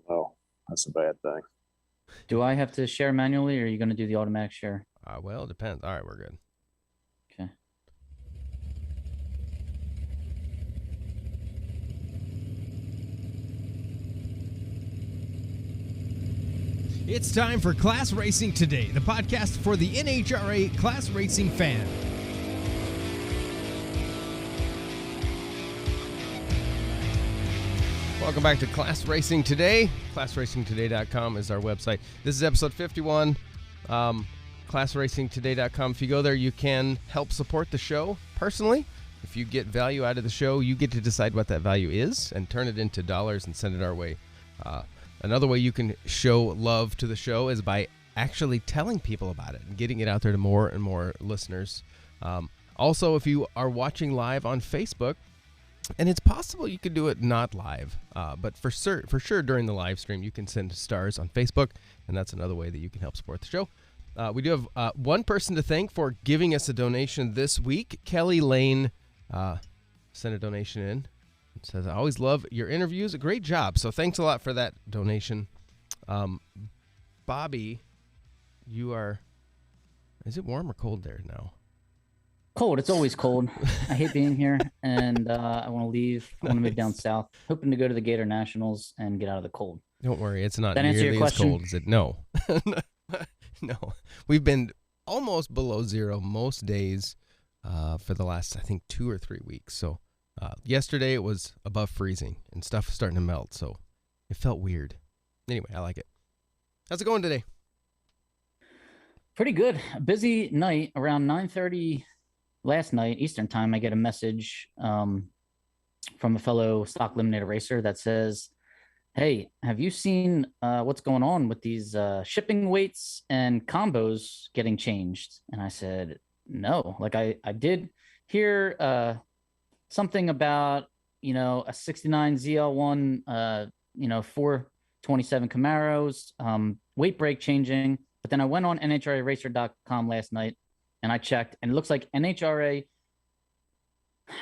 Oh, that's a bad thing. Do I have to share manually, or are you going to do the automatic share? Well, it depends. All right, we're good. Okay. It's time for Class Racing Today, the podcast for the NHRA class racing fan. Welcome back to Class Racing Today. ClassRacingToday.com is our website. This is episode 51. ClassRacingToday.com. If you go there, you can help support the show personally. If you get value out of the show, you get to decide what that value is and turn it into dollars and send it our way. Another way you can show love to the show is by actually telling people about it and getting it out there to more and more listeners. Also, if you are watching live on Facebook, and it's possible you could do it not live, but for sure during the live stream, you can send stars on Facebook, and that's another way that you can help support the show. We do have one person to thank for giving us a donation this week. Kelly Lane sent a donation in. It says, I always love your interviews. A great job. So thanks a lot for that donation. Bobby, you are... Is it warm or cold there now? Cold. It's always cold. I hate being here, and I want to leave. I want to move down south, hoping to go to the Gator Nationals and get out of the cold. Don't worry. It's not That answer your nearly as question? cold as it... No. No. We've been almost below zero most days for the last, I think, 2 or 3 weeks. So yesterday it was above freezing and stuff was starting to melt. So it felt weird. Anyway, I like it. How's it going today? Pretty good. A busy night. Around 9:30 last night, Eastern time, I get a message from a fellow stock eliminator racer that says, hey, have you seen what's going on with these shipping weights and combos getting changed? And I said, no. Like I did hear something about, a 69 ZL1, 427 Camaros, weight break changing. But then I went on NHRAracer.com last night and I checked, and it looks like NHRA,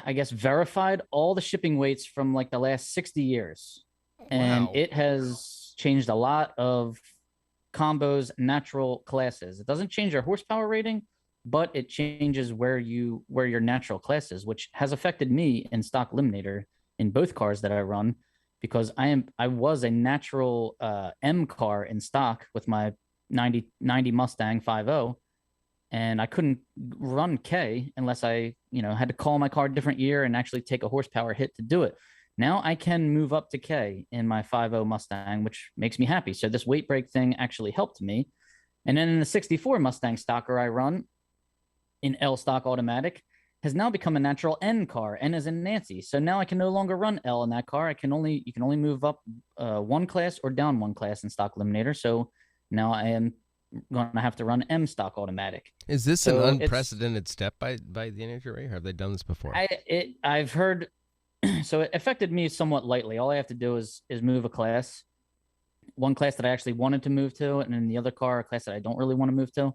I guess, verified all the shipping weights from like the last 60 years. And Wow. it has changed a lot of combos, natural classes. It doesn't change your horsepower rating, but it changes where your natural class is, which has affected me in stock eliminator in both cars that I run, because I was a natural M car in stock with my 90 Mustang 50, and I couldn't run K unless I, had to call my car a different year and actually take a horsepower hit to do it. Now I can move up to K in my 50 Mustang, which makes me happy. So this weight break thing actually helped me. And then in the 64 Mustang stocker I run in L stock automatic has now become a natural N car, N as in Nancy. So now I can no longer run L in that car. You can only move up one class or down one class in stock eliminator. So now I am going to have to run M stock automatic. Is this So an unprecedented step by the NHRA? Or have they done this before? I've heard. So it affected me somewhat lightly. All I have to do is move a class, one class that I actually wanted to move to, and in the other car, a class that I don't really want to move to.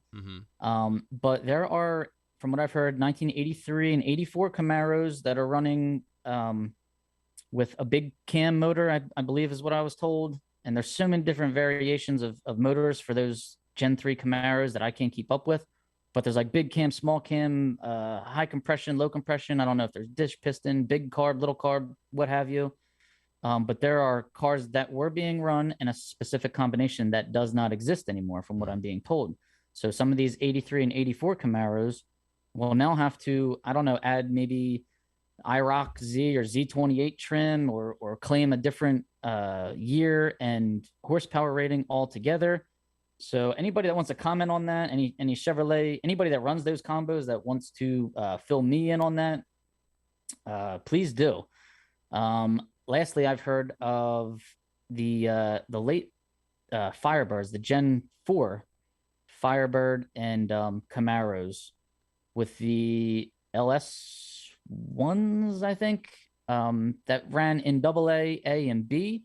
But there are, from what I've heard, 1983 and 84 Camaros that are running with a big cam motor, I believe is what I was told. And there's so many different variations of motors for those Gen 3 Camaros that I can't keep up with. But there's like big cam, small cam, high compression, low compression. I don't know if there's dish piston, big carb, little carb, what have you. But there are cars that were being run in a specific combination that does not exist anymore, from what I'm being told. So some of these 83 and 84 Camaros will now have to, I don't know, add maybe IROC Z or Z28 trim, or claim a different year and horsepower rating altogether. So anybody that wants to comment on that, any Chevrolet, anybody that runs those combos that wants to fill me in on that, please do. Lastly, I've heard of the late Firebirds, the Gen 4 Firebird and Camaros with the LS ones, I think, that ran in AA, A, and B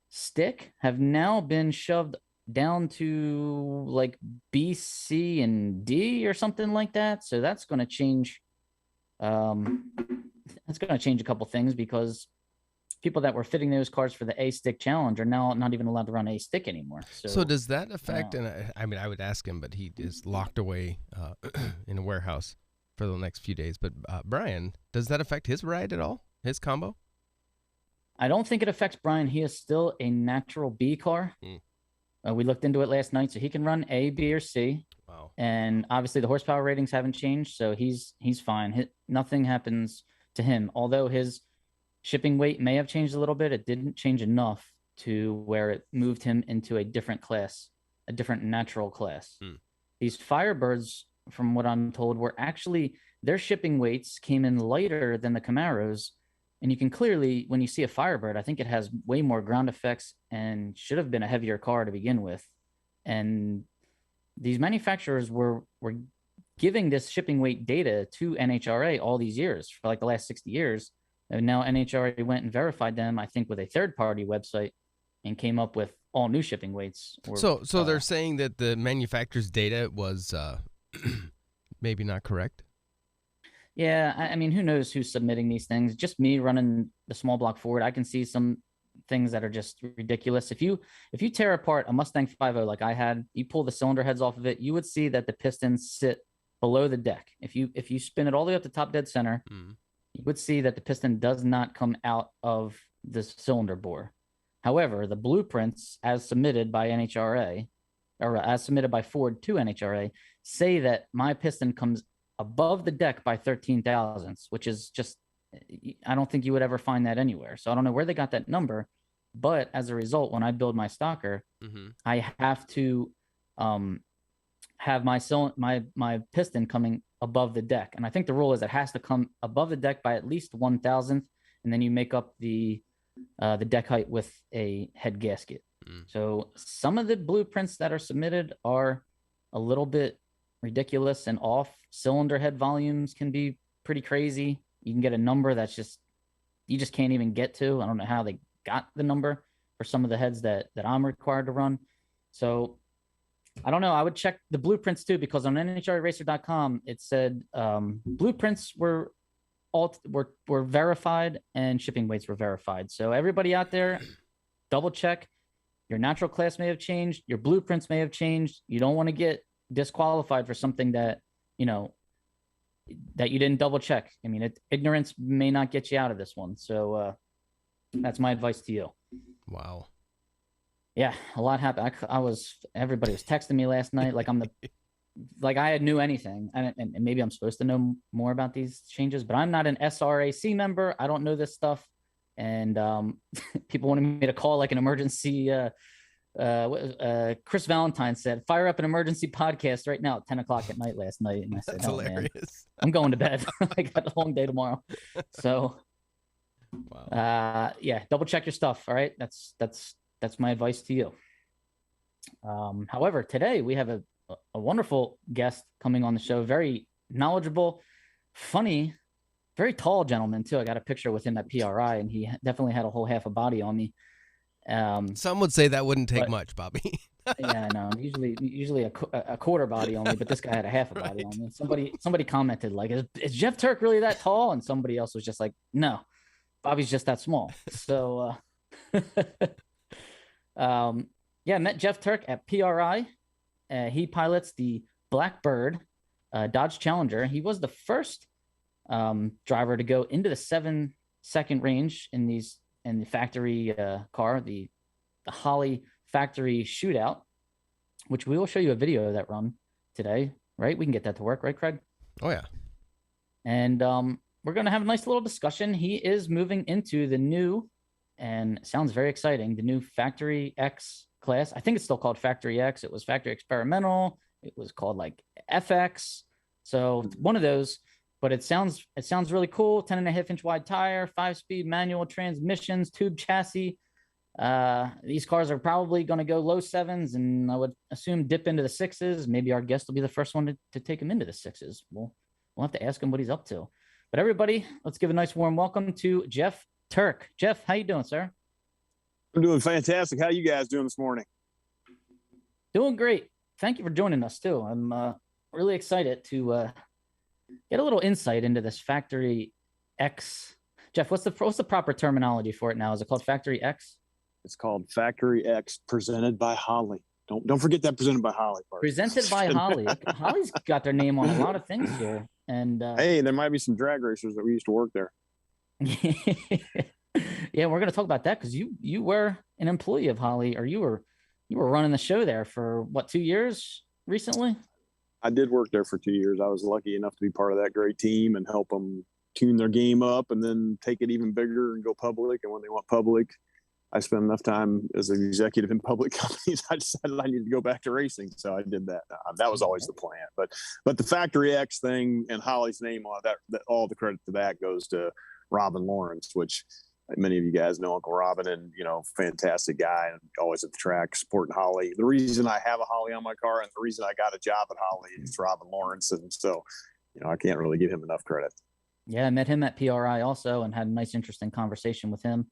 stick have now been shoved down to like B, C, and D or something like that. So that's going to change. That's going to change a couple things, because people that were fitting those cars for the A stick challenge are now not even allowed to run A stick anymore. So does that affect? And I mean, I would ask him, but he is locked away in a warehouse for the next few days. But Brian, does that affect his ride at all? His combo? I don't think it affects Brian. He is still a natural B car. We looked into it last night, so he can run A, B, or C. Wow. And obviously the horsepower ratings haven't changed, so he's fine. Nothing happens to him. Although his shipping weight may have changed a little bit, it didn't change enough to where it moved him into a different class, a different natural class. These Firebirds, from what I'm told, were actually, their shipping weights came in lighter than the Camaros. And you can clearly, when you see a Firebird, I think it has way more ground effects and should have been a heavier car to begin with. And these manufacturers were giving this shipping weight data to NHRA all these years, for like the last 60 years. And now NHRA went and verified them, I think, with a third-party website and came up with all new shipping weights. So they're saying that the manufacturer's data was maybe not correct? Yeah, I mean, who knows who's submitting these things? Just me running the small block Ford, I can see some things that are just ridiculous. If you tear apart a Mustang 5.0 like I had, you pull the cylinder heads off of it, you would see that the pistons sit below the deck. If you spin it all the way up to top dead center, you would see that the piston does not come out of the cylinder bore. However, the blueprints as submitted by NHRA, or as submitted by Ford to NHRA, say that my piston comes above the deck by 13 thousandths, which is just, I don't think you would ever find that anywhere. So I don't know where they got that number, but as a result, when I build my stocker, I have to have my piston coming above the deck. And I think the rule is it has to come above the deck by at least 1,000th, and then you make up the deck height with a head gasket. So some of the blueprints that are submitted are a little bit ridiculous and off. Cylinder head volumes can be pretty crazy. You can get a number that's you just can't even get to. I don't know how they got the number for some of the heads that I'm required to run. So I don't know. I would check the blueprints too, because on NHRAracer.com it said blueprints were verified and shipping weights were verified. So everybody out there, double check. Your natural class may have changed. Your blueprints may have changed. You don't want to get disqualified for something that that you didn't double check. I mean, ignorance may not get you out of this one. So that's my advice to you. Wow. Yeah, a lot happened. Everybody was texting me last night like I knew anything, and maybe I'm supposed to know more about these changes, but I'm not an SRAC member. I don't know this stuff, and people wanted me to call like an emergency. Chris Valentine said, "Fire up an emergency podcast right now at 10 o'clock at night" last night, and I said, That's hilarious. Man, I'm going to bed. I got a long day tomorrow, so wow. Yeah, double check your stuff. All right, that's my advice to you. However, today we have a wonderful guest coming on the show, very knowledgeable, funny, very tall gentleman too. I got a picture with him at PRI, and he definitely had a whole half a body on me. Some would say that wouldn't take much, Bobby. Yeah, no, usually a quarter body on me, but this guy had a half a body on me. Somebody commented like, is Geoff Turk really that tall? And somebody else was just like, no, Bobby's just that small. So yeah, met Geoff Turk at PRI. He pilots the Blackbird Dodge Challenger. He was the first driver to go into the 7-second range in the factory car, the Holly factory shootout, which we will show you a video of that run today, right? We can get that to work, right, Craig? Oh, yeah. And we're going to have a nice little discussion. He is moving into the new, and sounds very exciting, the new Factory X class. I think it's still called Factory X. It was Factory Experimental. It was called like FX. So one of those, but it sounds really cool. 10.5-inch wide tire, 5-speed manual transmissions, tube chassis. These cars are probably going to go low 7s, and I would assume dip into the 6s. Maybe our guest will be the first one to take him into the 6s. We'll have to ask him what he's up to. But everybody, let's give a nice warm welcome to Geoff Turk. Geoff, how you doing, sir? I'm doing fantastic. How you guys doing this morning? Doing great. Thank you for joining us too. I'm really excited to get a little insight into this Factory X Jeff, what's the proper terminology for it now? Is it called Factory X? It's called Factory X, presented by Holly. Don't forget that presented by Holly part. Presented by Holly. Holly's got their name on a lot of things here. And hey, there might be some drag racers that we used to work there. Yeah, we're gonna talk about that because you were an employee of Holly, or you were running the show there for what, 2 years recently? I did work there for 2 years. I was lucky enough to be part of that great team and help them tune their game up and then take it even bigger and go public. And when they went public, I spent enough time as an executive in public companies. I decided I needed to go back to racing, so I did that. That was always the plan. But the Factory X thing and Holly's name on that all the credit to that goes to Robin Lawrence, which many of you guys know Uncle Robin, and fantastic guy, and always at the track supporting Holly. The reason I have a Holly on my car and the reason I got a job at Holly is Robin Lawrence, and so I can't really give him enough credit. Yeah, I met him at PRI also and had a nice, interesting conversation with him.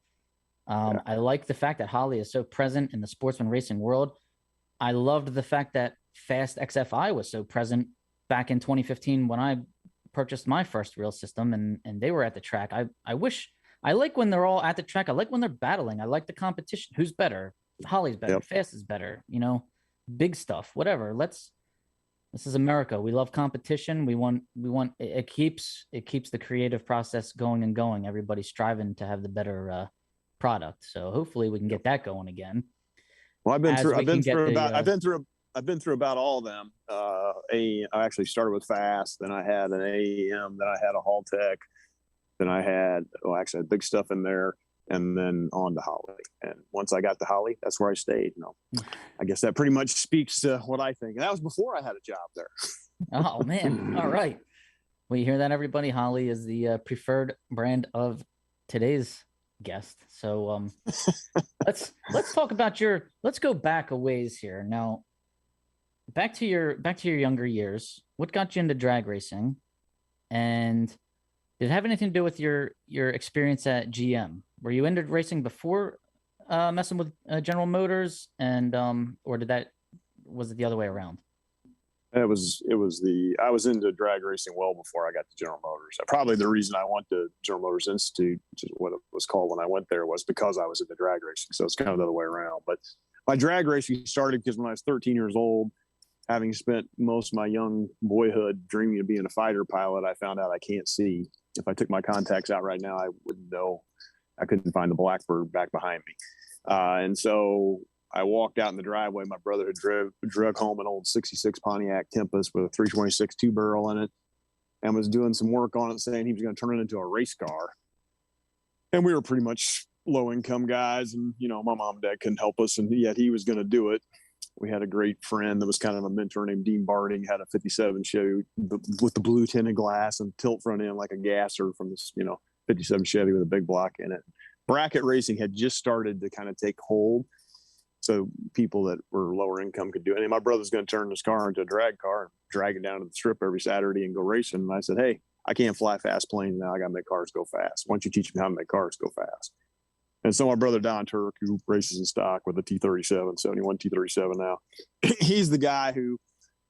I like the fact that Holly is so present in the sportsman racing world. I loved the fact that Fast XFI was so present back in 2015 when I purchased my first reel system, and they were at the track. I like when they're all at the track. I like when they're battling. I like the competition. Who's better? Holly's better. Yep. Fast is better. Big stuff, whatever. This is America. We love competition. We want it keeps the creative process going and going. Everybody's striving to have the better product. So hopefully we can get that going again. Well, I've been through about all of them. I actually started with Fast, then I had an AEM, then I had a Haltech, then I had big stuff in there, and then on to Holly. And once I got to Holly, that's where I stayed. I guess that pretty much speaks to what I think. And that was before I had a job there. Oh man. All right. Well, you hear that, everybody? Holly is the preferred brand of today's guest. So let's talk about let's go back a ways here. Now, back to your younger years. What got you into drag racing? And did it have anything to do with your experience at GM? Were you into racing before messing with General Motors, and or was it the other way around? I was into drag racing well before I got to General Motors. Probably the reason I went to General Motors Institute, which is what it was called when I went there, was because I was into drag racing. So it's kind of the other way around. But my drag racing started because when I was 13 years old, having spent most of my young boyhood dreaming of being a fighter pilot, I found out I can't see. If I took my contacts out right now, I wouldn't know. I couldn't find the Blackbird back behind me. And so I walked out in the driveway. My brother had drug home an old 66 Pontiac Tempest with a 326 two barrel in it, and was doing some work on it, saying he was going to turn it into a race car. And we were pretty much low income guys, and my mom and dad couldn't help us, and yet he was going to do it. We had a great friend that was kind of a mentor named Dean Barding, had a 57 Chevy with the blue tinted glass and tilt front end like a gasser from this 57 Chevy with a big block in it. Bracket racing had just started to kind of take hold, so people that were lower income could do it. And my brother's going to turn this car into a drag car and drag it down to the strip every Saturday and go racing. And I said, hey, I can't fly fast planes now. I got to make cars go fast. Why don't you teach me how to make cars go fast? And so my brother, Don Turk, who races in stock with a T37, 71 T37 now, he's the guy who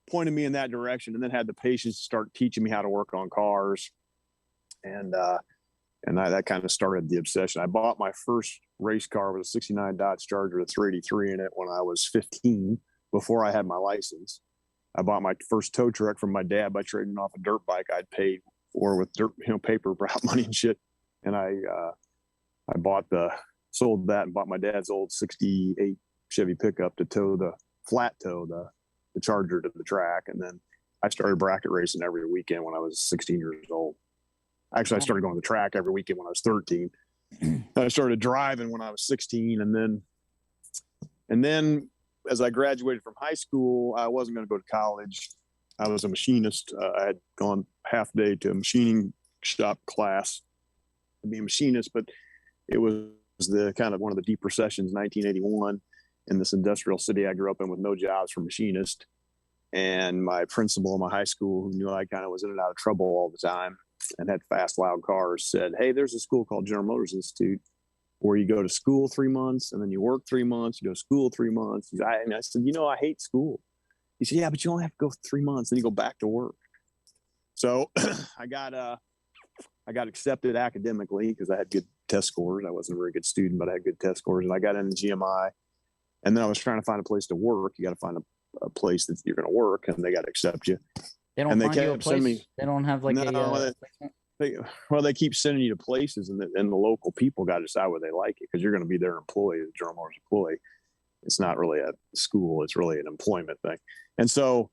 pointed me in that direction and then had the patience to start teaching me how to work on cars. And that kind of started the obsession. I bought my first race car with a 69 Dodge Charger with 383 in it when I was 15, before I had my license. I bought my first tow truck from my dad by trading off a dirt bike I'd paid for with dirt, paper route money and shit. And I sold that and bought my dad's old 68 Chevy pickup to flat tow the Charger to the track. And then I started bracket racing every weekend when I was 16 years old. Actually, I started going to the track every weekend when I was 13. I started driving when I was 16. And then as I graduated from high school, I wasn't going to go to college. I was a machinist. I had gone half day to a machining shop class to be a machinist, but it was the kind of one of the deep recessions, 1981, in this industrial city I grew up in with no jobs for machinist. And my principal in my high school, who knew I kind of was in and out of trouble all the time and had fast, loud cars, said, hey, there's a school called General Motors Institute where you go to school 3 months and then you work 3 months, you go to school 3 months. And I said, I hate school. He said, yeah, but you only have to go 3 months, then you go back to work. So I I got accepted academically because I had good test scores. I wasn't a very good student, but I had good test scores, and I got into GMI. And then I was trying to find a place to work. You got to find a place that you're going to work, and they got to accept you. They don't find you a place. They don't have like they keep sending you to places, and the local people got to decide whether they like it, because you're going to be their employee, the General Motors employee. It's not really a school; it's really an employment thing. And so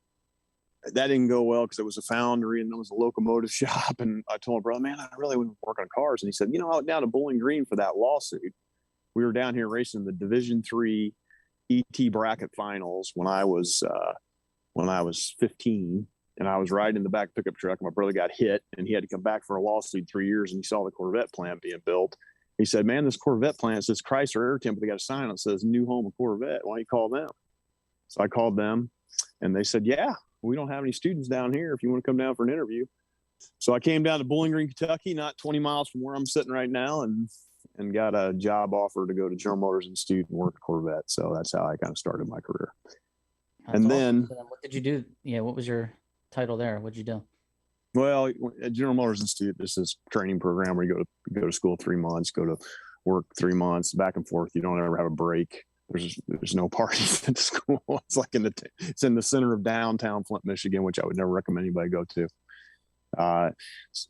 that didn't go well because it was a foundry and there was a locomotive shop. And I told my brother, man, I really wouldn't work on cars. And he said, out down to Bowling Green for that lawsuit. We were down here racing the Division III ET bracket finals when I was 15, and I was riding in the back pickup truck. My brother got hit, and he had to come back for a lawsuit 3 years. And he saw the Corvette plant being built. He said, man, this Corvette plant says Chrysler Air Temp, but they got a sign that says New Home of Corvette. Why don't you call them? So I called them, and they said, yeah, we don't have any students down here if you want to come down for an interview. So I came down to Bowling Green, Kentucky, not 20 miles from where I'm sitting right now, and got a job offer to go to General Motors Institute and work at Corvette. So that's how I kind of started my career. That's awesome. Then what did you do? Yeah. What was your title there? What'd you do? Well, at General Motors Institute, this is a training program where you go to school 3 months, go to work 3 months, back and forth. You don't ever have a break. There's no parties at school. It's like it's in the center of downtown Flint, Michigan, which I would never recommend anybody go to.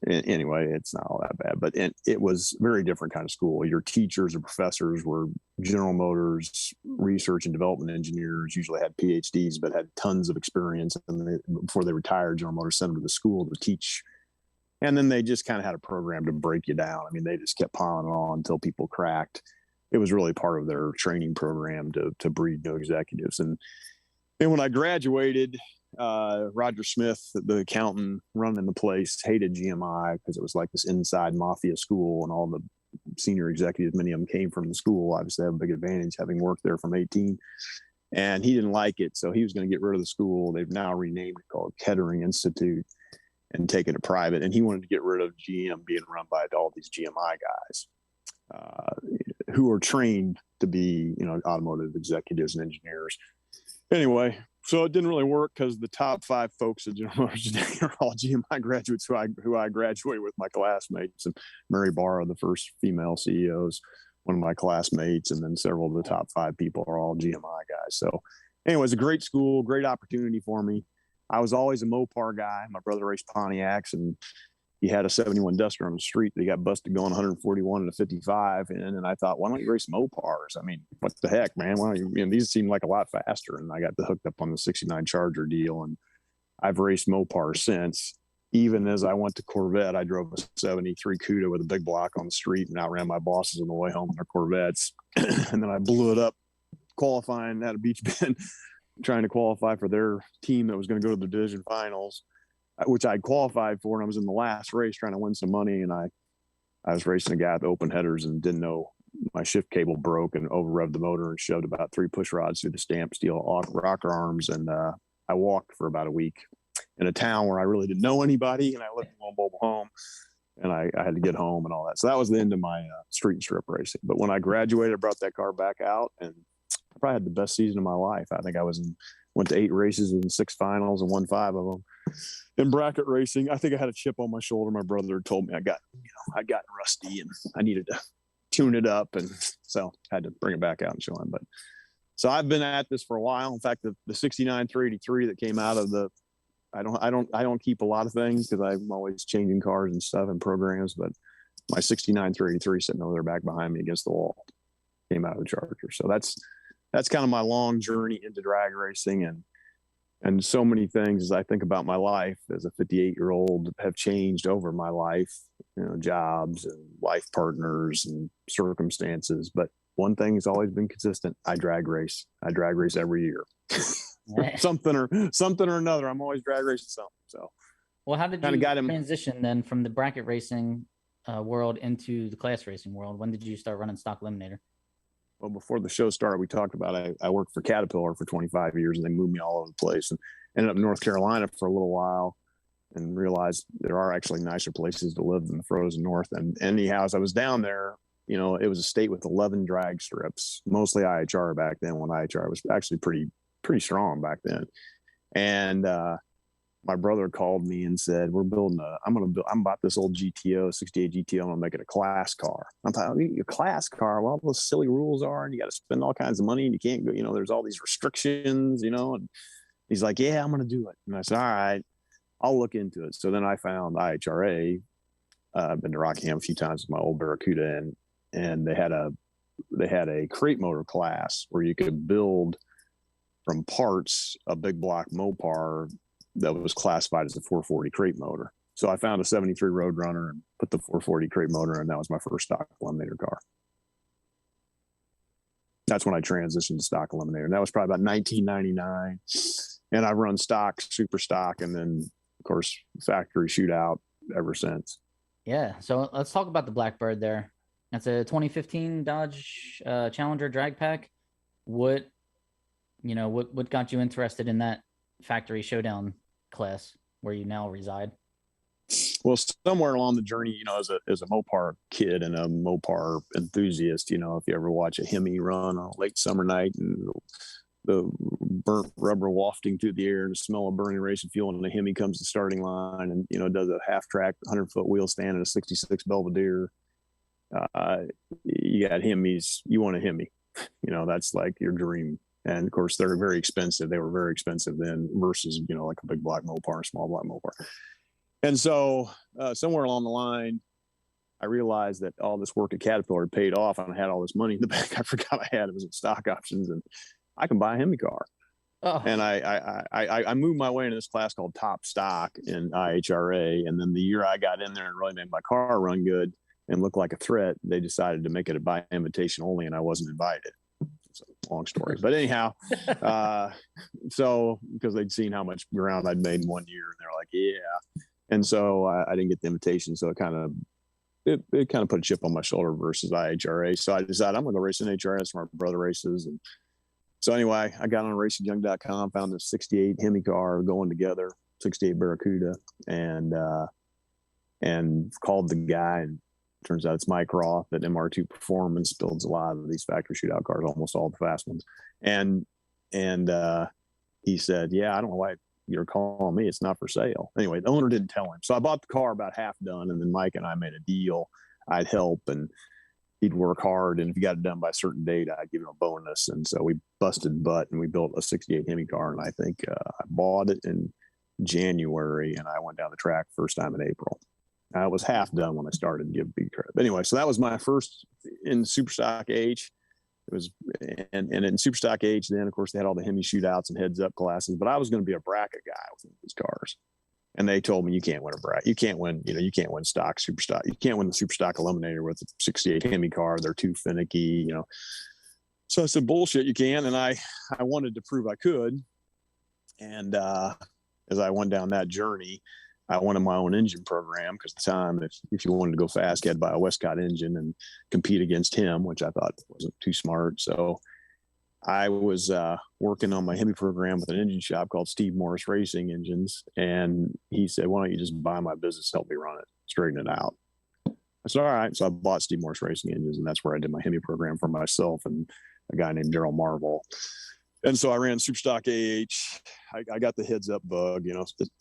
Anyway, it's not all that bad, but it was a very different kind of school. Your teachers or professors were General Motors research and development engineers, usually had PhDs, but had tons of experience. And before they retired, General Motors sent them to the school to teach. And then they just kind of had a program to break you down. I mean, they just kept piling on until people cracked. It was really part of their training program to breed new executives. And when I graduated, Roger Smith, the accountant running the place, hated GMI because it was like this inside mafia school, and all the senior executives, many of them came from the school. Obviously, have a big advantage having worked there from 18. And he didn't like it, so he was going to get rid of the school. They've now renamed it, called Kettering Institute, and taken it private. And he wanted to get rid of GM being run by all these GMI guys who are trained to be, automotive executives and engineers. Anyway, so it didn't really work because the top 5 folks at General Motors today are all GMI graduates who I graduated with, my classmates. And Mary Barra, the first female CEO, is one of my classmates, and then several of the top 5 people are all GMI guys. So anyway, it's a great school, great opportunity for me. I was always a Mopar guy. My brother raced Pontiacs, and he had a 71 Duster on the street that he got busted going 141 and a 55 in. And I thought, why don't you race Mopars? I mean, what the heck, man? Why don't you, these seem like a lot faster. And I got hooked up on the 69 Charger deal. And I've raced Mopars since. Even as I went to Corvette, I drove a 73 Cuda with a big block on the street and outran my bosses on the way home in their Corvettes. And then I blew it up qualifying at a Beach Bend, trying to qualify for their team that was going to go to the division finals, which I'd qualified for. And I was in the last race trying to win some money. And I was racing a guy with open headers and didn't know my shift cable broke and over revved the motor and shoved about 3 push rods through the stamp steel rocker arms. And I walked for about a week in a town where I really didn't know anybody. And I lived in a mobile home, and I had to get home and all that. So that was the end of my street and strip racing. But when I graduated, I brought that car back out, and I probably had the best season of my life. I think I went to 8 races and 6 finals and won 5 of them. In bracket racing, I think I had a chip on my shoulder. My brother had told me I got rusty and I needed to tune it up, and so I had to bring it back out and show him. But so I've been at this for a while. In fact, the 69 383 that came out of the, I don't keep a lot of things because I'm always changing cars and stuff and programs. But my 69 383 sitting over there back behind me against the wall came out of the Charger. So that's kind of my long journey into drag racing, and so many things as I think about my life as a 58-year-old have changed over my life, jobs and life partners and circumstances. But one thing has always been consistent. I drag race every year. something or another. I'm always drag racing something. So, well, how did you transition then from the bracket racing world into the class racing world? When did you start running stock eliminator? Well, before the show started, we talked about I worked for Caterpillar for 25 years, and they moved me all over the place, and ended up in North Carolina for a little while, and realized there are actually nicer places to live than the frozen North. And anyhow, as I was down there, it was a state with 11 drag strips, mostly IHR back then, when IHR was actually pretty strong back then. And my brother called me and said, I'm about this old GTO, 68 GTO. I'm going to make it a class car. I'm thought, a class car, well, those silly rules are, and you got to spend all kinds of money and you can't go, there's all these restrictions, and he's like, yeah, I'm going to do it. And I said, all right, I'll look into it. So then I found IHRA. I've been to Rockingham a few times with my old Barracuda, and they had a crate motor class where you could build from parts a big block Mopar that was classified as a 440 crate motor. So I found a 73 Roadrunner and put the 440 crate motor in. That was my first stock Eliminator car. That's when I transitioned to stock Eliminator. And that was probably about 1999. And I've run stock, super stock, and then, of course, factory shootout ever since. Yeah. So let's talk about the Blackbird there. That's a 2015 Dodge Challenger Drag Pak. What got you interested in that factory showdown class where you now reside? Well, somewhere along the journey, as a Mopar kid and a Mopar enthusiast, if you ever watch a Hemi run on a late summer night and the burnt rubber wafting through the air and the smell of burning racing fuel, and the Hemi comes to the starting line and, does a half track 100-foot wheel stand and a 66 Belvedere. You got Hemis, you want a Hemi, that's like your dream. And of course, they're very expensive. They were very expensive then versus, like a big block Mopar, a small block Mopar. And so somewhere along the line, I realized that all this work at Caterpillar had paid off, and I had all this money in the bank. I forgot I had it was in stock options, and I can buy a Hemi car. Oh. And I moved my way into this class called Top Stock in IHRA. And then the year I got in there and really made my car run good and look like a threat, they decided to make it a by invitation only, and I wasn't invited. It's a long story, but anyhow, so because they'd seen how much ground I'd made in 1 year, and they're like, yeah. And so I didn't get the invitation. So it kind of put a chip on my shoulder versus IHRA. So I decided I'm going to go race in HRA. That's where my brother races. And so anyway, I got on racingyoung.com, found this 68 Hemi car going together, 68 Barracuda, and called the guy, and turns out it's Mike Roth at MR2 Performance, builds a lot of these factory shootout cars, almost all the fast ones. And he said, yeah, I don't know why you're calling me. It's not for sale. Anyway, the owner didn't tell him. So I bought the car about half done, and then Mike and I made a deal. I'd help, and he'd work hard. And if he got it done by a certain date, I'd give him a bonus. And so we busted butt, and we built a 68 Hemi car. And I think I bought it in January, and I went down the track first time in April. I was half done when I started, give big credit. But anyway, so that was my first in super stock age. It was, and in super stock age, then of course they had all the Hemi shootouts and heads up classes, but I was going to be a bracket guy with these cars. And they told me, you can't win a bracket. You can't win, you can't win stock, super stock. You can't win the super stock eliminator with a 68 Hemi car. They're too finicky, So I said, bullshit, you can. And I wanted to prove I could. And as I went down that journey, I wanted my own engine program, because at the time, if you wanted to go fast, you had to buy a Westcott engine and compete against him, which I thought wasn't too smart. So I was working on my Hemi program with an engine shop called Steve Morris Racing Engines. And he said, why don't you just buy my business, help me run it, straighten it out. I said, all right. So I bought Steve Morris Racing Engines, and that's where I did my Hemi program for myself and a guy named Daryl Marvel. And so I ran super stock AH. I got the heads up bug.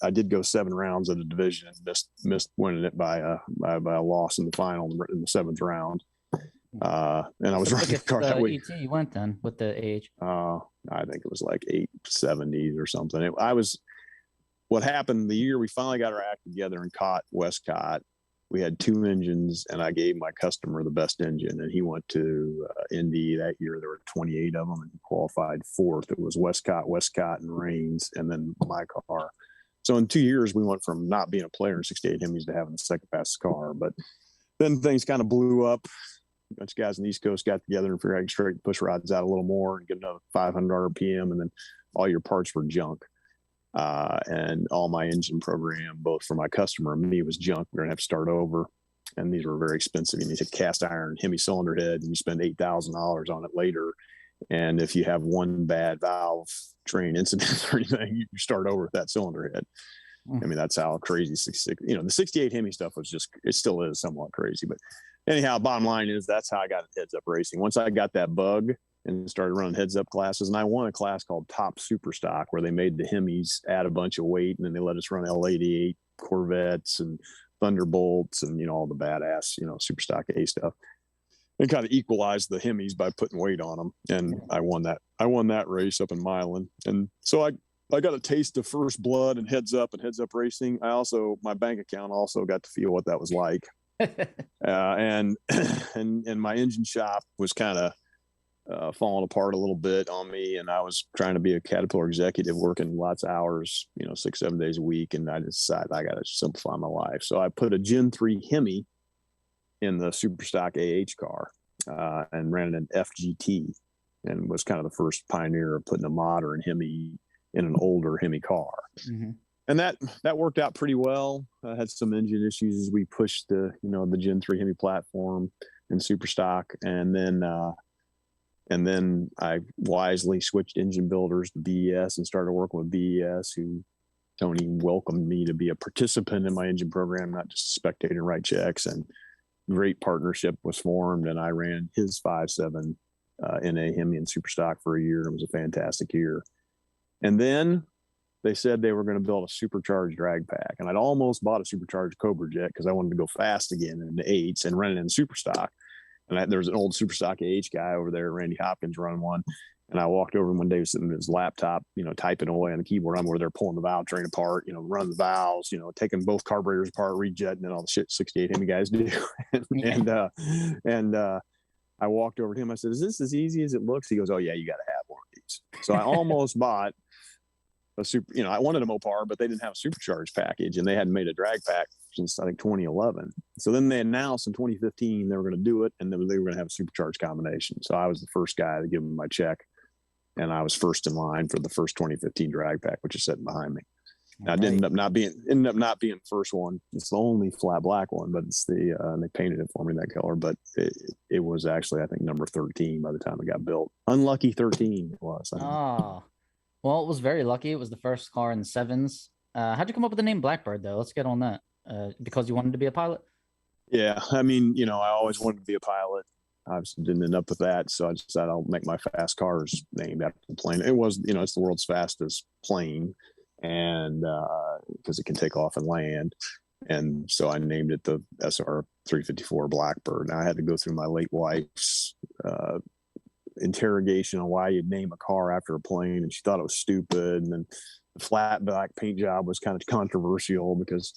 I did go 7 rounds of the division and missed winning it by a loss in the final in the 7th round. And I was running the car that week. ET you went then with the AH? I think it was like 870s or something. What happened the year we finally got our act together and caught Westcott, we had 2 engines, and I gave my customer the best engine, and he went to Indy that year. There were 28 of them, and he qualified 4th. It was Westcott, and Rains, and then my car. So in 2 years, we went from not being a player in 68 Hemis to having the second fastest car. But then things kind of blew up. A bunch of guys on the East Coast got together and figured I could straighten push rods out a little more and get another 500 RPM, and then all your parts were junk. And all my engine program, both for my customer and me, was junk. We're going to have to start over. And these were very expensive. And these had cast iron Hemi cylinder head, and you spend $8,000 on it later. And if you have one bad valve train incident or anything, you start over with that cylinder head. I mean, that's how crazy 66, the 68 Hemi stuff was just, it still is somewhat crazy. But anyhow, bottom line is that's how I got heads up racing. Once I got that bug, and started running heads up classes. And I won a class called Top Super Stock, where they made the Hemis add a bunch of weight, and then they let us run L88 Corvettes and Thunderbolts and, you know, all the badass, you know, Super Stock A stuff, and kind of equalized the Hemis by putting weight on them. And I won that race up in Milan. And so I got a taste of first blood and heads up racing. My bank account also got to feel what that was like. And my engine shop was kind of falling apart a little bit on me, and I was trying to be a Caterpillar executive, working lots of hours, you know, 6-7 days a week, and I decided I got to simplify my life. So I put a Gen 3 Hemi in the Super Stock car, and ran an FGT, and was kind of the first pioneer of putting a modern Hemi in an older Hemi car. Mm-hmm. And that worked out pretty well. I had some engine issues as we pushed the Gen 3 Hemi platform in Super Stock. And then I wisely switched engine builders to BES and started working with BES, who Tony welcomed me to be a participant in my engine program, not just a spectator and write checks. And great partnership was formed, and I ran his 5.7 NA Hemi in Super Stock for a year. It was a fantastic year. And then they said they were going to build a supercharged drag pack, and I'd almost bought a supercharged Cobra Jet because I wanted to go fast again in the 8s and run it in Super Stock. And there was an old Super Stock guy over there, Randy Hopkins, running one. And I walked over one day, sitting at his laptop, you know, typing away on the keyboard. I'm over there pulling the valve train apart, you know, running the valves, you know, taking both carburetors apart, rejetting, and all the shit 68 Hemi guys do. and I walked over to him. I said, "Is this as easy as it looks?" He goes, "Oh yeah, you got to have one of these." So I almost bought I wanted a Mopar, but they didn't have a supercharged package, and they hadn't made a drag pack since I think 2011. So then they announced in 2015 they were going to do it, and then they were going to have a supercharged combination. So I was the first guy to give them my check, and I was first in line for the first 2015 drag pack, which is sitting behind me. Now, it ended up not being the first one. It's the only flat black one, but it's they painted it for me that color. But it was actually, I think, number 13 by the time it got built. Unlucky 13 it was. Well, it was very lucky. It was the first car in the 7s. How'd you come up with the name Blackbird, though? Let's get on that. Because you wanted to be a pilot? Yeah, I mean, you know, I always wanted to be a pilot. I didn't end up with that, so I decided I'll make my fast cars named after the plane. It was, you know, it's the world's fastest plane, and because it can take off and land. And so I named it the SR 354 Blackbird. Now I had to go through my late wife's interrogation on why you'd name a car after a plane, and she thought it was stupid. And then the flat black paint job was kind of controversial because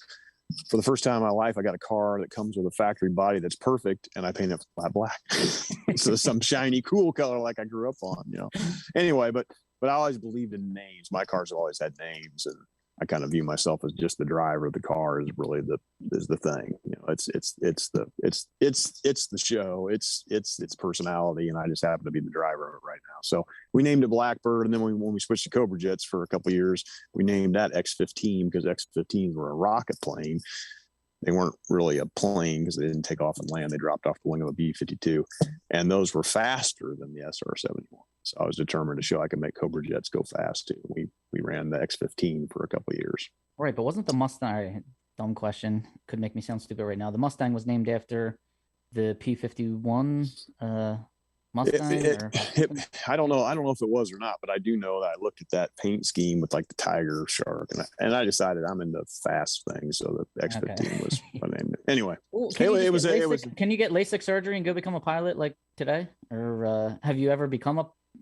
for the first time in my life I got a car that comes with a factory body that's perfect, and I painted it flat black. So some shiny cool color like I grew up on, you know. Anyway, but I always believed in names. My cars have always had names, and I kind of view myself as just the driver of the car is really the thing. You know, it's the show, it's its personality, and I just happen to be the driver of it right now. So we named it Blackbird, and then when we switched to Cobra Jets for a couple of years, we named that X-15 because X-15s were a rocket plane. They weren't really a plane because they didn't take off and land. They dropped off the wing of a B-52, and those were faster than the SR-71. So I was determined to show I could make Cobra Jets go fast too. We ran the X-15 for a couple of years. Right, but wasn't the Mustang, dumb question, could make me sound stupid right now, the Mustang was named after the P-51 Mustang? I don't know if it was or not, but I do know that I looked at that paint scheme with like the tiger shark, and I decided I'm into fast things, so the X-15 was my name. Anyway, can you get LASIK surgery and go become a pilot like today, or have you ever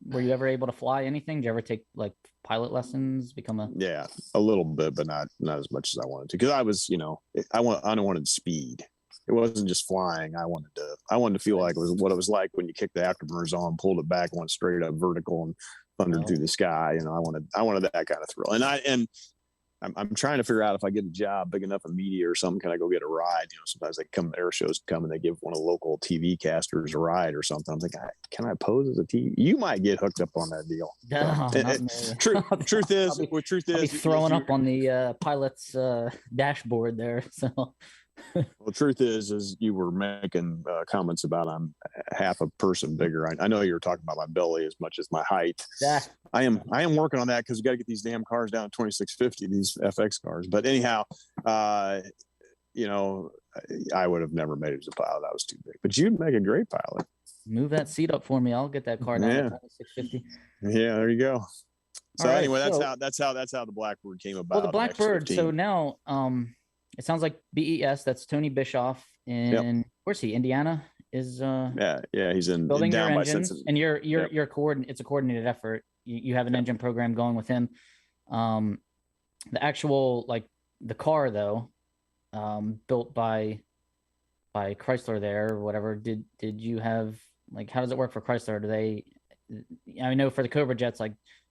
were you ever able to fly anything? Did you ever take like pilot lessons? Yeah, a little bit, but not as much as I wanted to, because I was, you know, I wanted speed. It wasn't just flying. I wanted to feel like it was what it was like when you kicked the afterburners on, pulled it back, went straight up vertical, and thundered through the sky. You know, I wanted that kind of thrill. And I'm trying to figure out if I get a job big enough in media or something, can I go get a ride? You know, sometimes air shows come and they give one of the local TV casters a ride or something. I'm thinking, can I pose as a TV? You might get hooked up on that deal. No, truth is, I'll be throwing up on the pilot's dashboard there. So. Well, truth is you were making comments about I'm half a person bigger. I know you were talking about my belly as much as my height. Yeah. I am working on that because you got to get these damn cars down to 2650, these FX cars. But anyhow, you know, I would have never made it as a pilot. I was too big. But you'd make a great pilot. move that seat up for me. I'll get that car down Yeah. to 650. Yeah, there you go. So All right, anyway, so- that's how the Blackbird came about. Well, the an Blackbird. So X15. now, it sounds like BES. That's Tony Bischoff in where's he? Indiana is yeah, he's in building your down by engines, Cincinnati. and you're it's a coordinated effort. You have an engine program going with him. The actual the car though, built by Chrysler there or whatever. Did you have how does it work for Chrysler? Do they? I know for the Cobra Jets,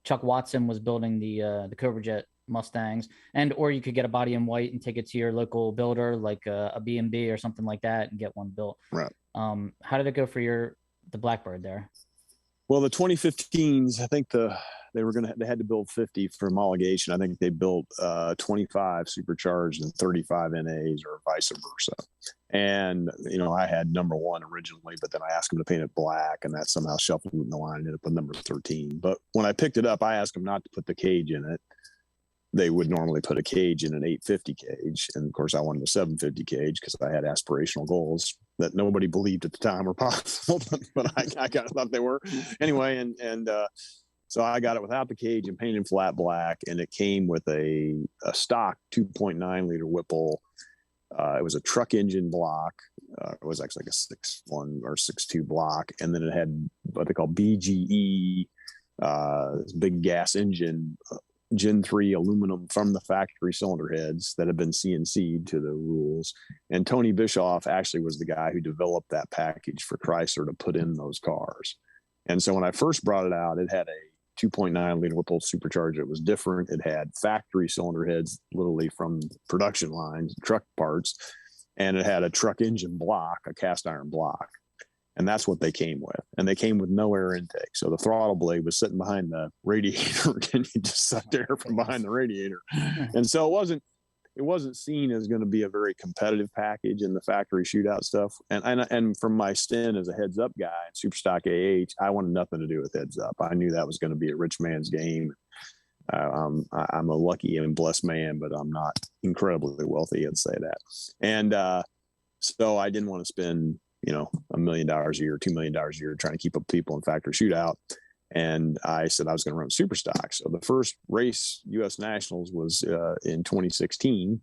Chuck Watson was building the Cobra Jet Mustangs, or you could get a body in white and take it to your local builder, like a B&B or something like that, and get one built. Right. How did it go for the Blackbird there? Well, the 2015s, I think they had to build 50 for homologation. I think they built 25 supercharged and 35 NAs or vice versa. And, I had number 1 originally, but then I asked them to paint it black, and that somehow shuffled in the line and ended up with number 13. But when I picked it up, I asked them not to put the cage in it. They would normally put a cage in an 850 cage. And of course I wanted a 750 cage because I had aspirational goals that nobody believed at the time were possible, but I kind of thought they were anyway. And so I got it without the cage and painted flat black. And it came with a stock 2.9 liter Whipple. It was a truck engine block. It was actually like a 6.1 or 6.2 block. And then it had what they call BGE, big gas engine, Gen 3 aluminum from the factory cylinder heads that have been CNC'd to the rules. And Tony Bischoff actually was the guy who developed that package for Chrysler to put in those cars. And so when I first brought it out, it had a 2.9 liter Whipple supercharger. It was different. It had factory cylinder heads, literally from production lines, truck parts, and it had a truck engine block, a cast iron block. And that's what they came with. And they came with no air intake. So the throttle blade was sitting behind the radiator and you just sucked air from behind the radiator. And so it wasn't seen as going to be a very competitive package in the factory shootout stuff. And from my stint as a heads up guy at Superstock AH, I wanted nothing to do with heads up. I knew that was going to be a rich man's game. I'm a lucky and blessed man, but I'm not incredibly wealthy, I'd say that. And so I didn't want to spend $1 million a year, $2 million a year trying to keep up people in factory shootout. And I said I was going to run super stock. So the first race, U.S. Nationals, was in 2016.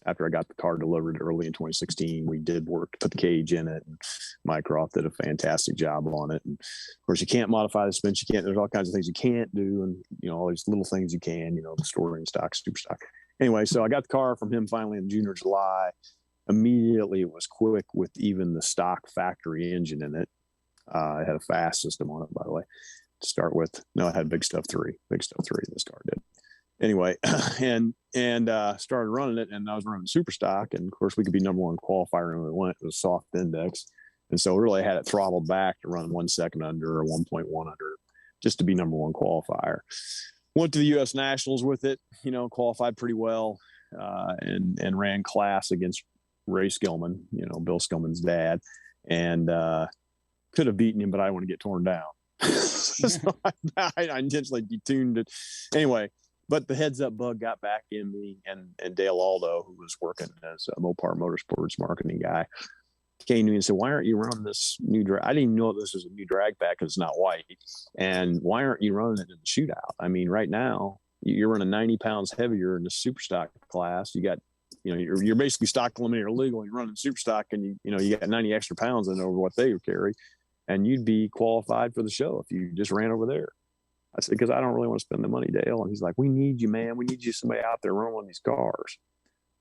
After I got the car delivered early in 2016, we did work to put the cage in it. And Mike Roth did a fantastic job on it. And of course, you can't modify the suspension. There's all kinds of things you can't do. And, all these little things you can, the storing stock, super stock. Anyway, so I got the car from him finally in June or July. Immediately it was quick with even the stock factory engine in it. It had a fast system on it, by the way, to start with. No, it had Big Stuff 3. This car did. Anyway, and started running it, and I was running super stock. And of course we could be number 1 qualifier when we went. It was soft index. And so really I had it throttled back to run 1 second under or 1.1 under just to be number 1 qualifier. Went to the U.S. Nationals with it, qualified pretty well, and ran class against Ray Skillman, Bill Skillman's dad, and could have beaten him, but I didn't want to get torn down. So I intentionally detuned it. Anyway, but the heads up bug got back in me, and Dale Aldo, who was working as a Mopar Motorsports marketing guy, came to me and said, "Why aren't you running this new drag?" I didn't even know this was a new drag pack because it's not white. And why aren't you running it in the shootout? I mean, right now you're running 90 pounds heavier in the super stock class. You got you're basically stock eliminator legal. You're running super stock, and you got 90 extra pounds in over what they carry, and you'd be qualified for the show if you just ran over there. I said, because I don't really want to spend the money, Dale. And he's like, "We need you, man. We need you, somebody out there running one of these cars."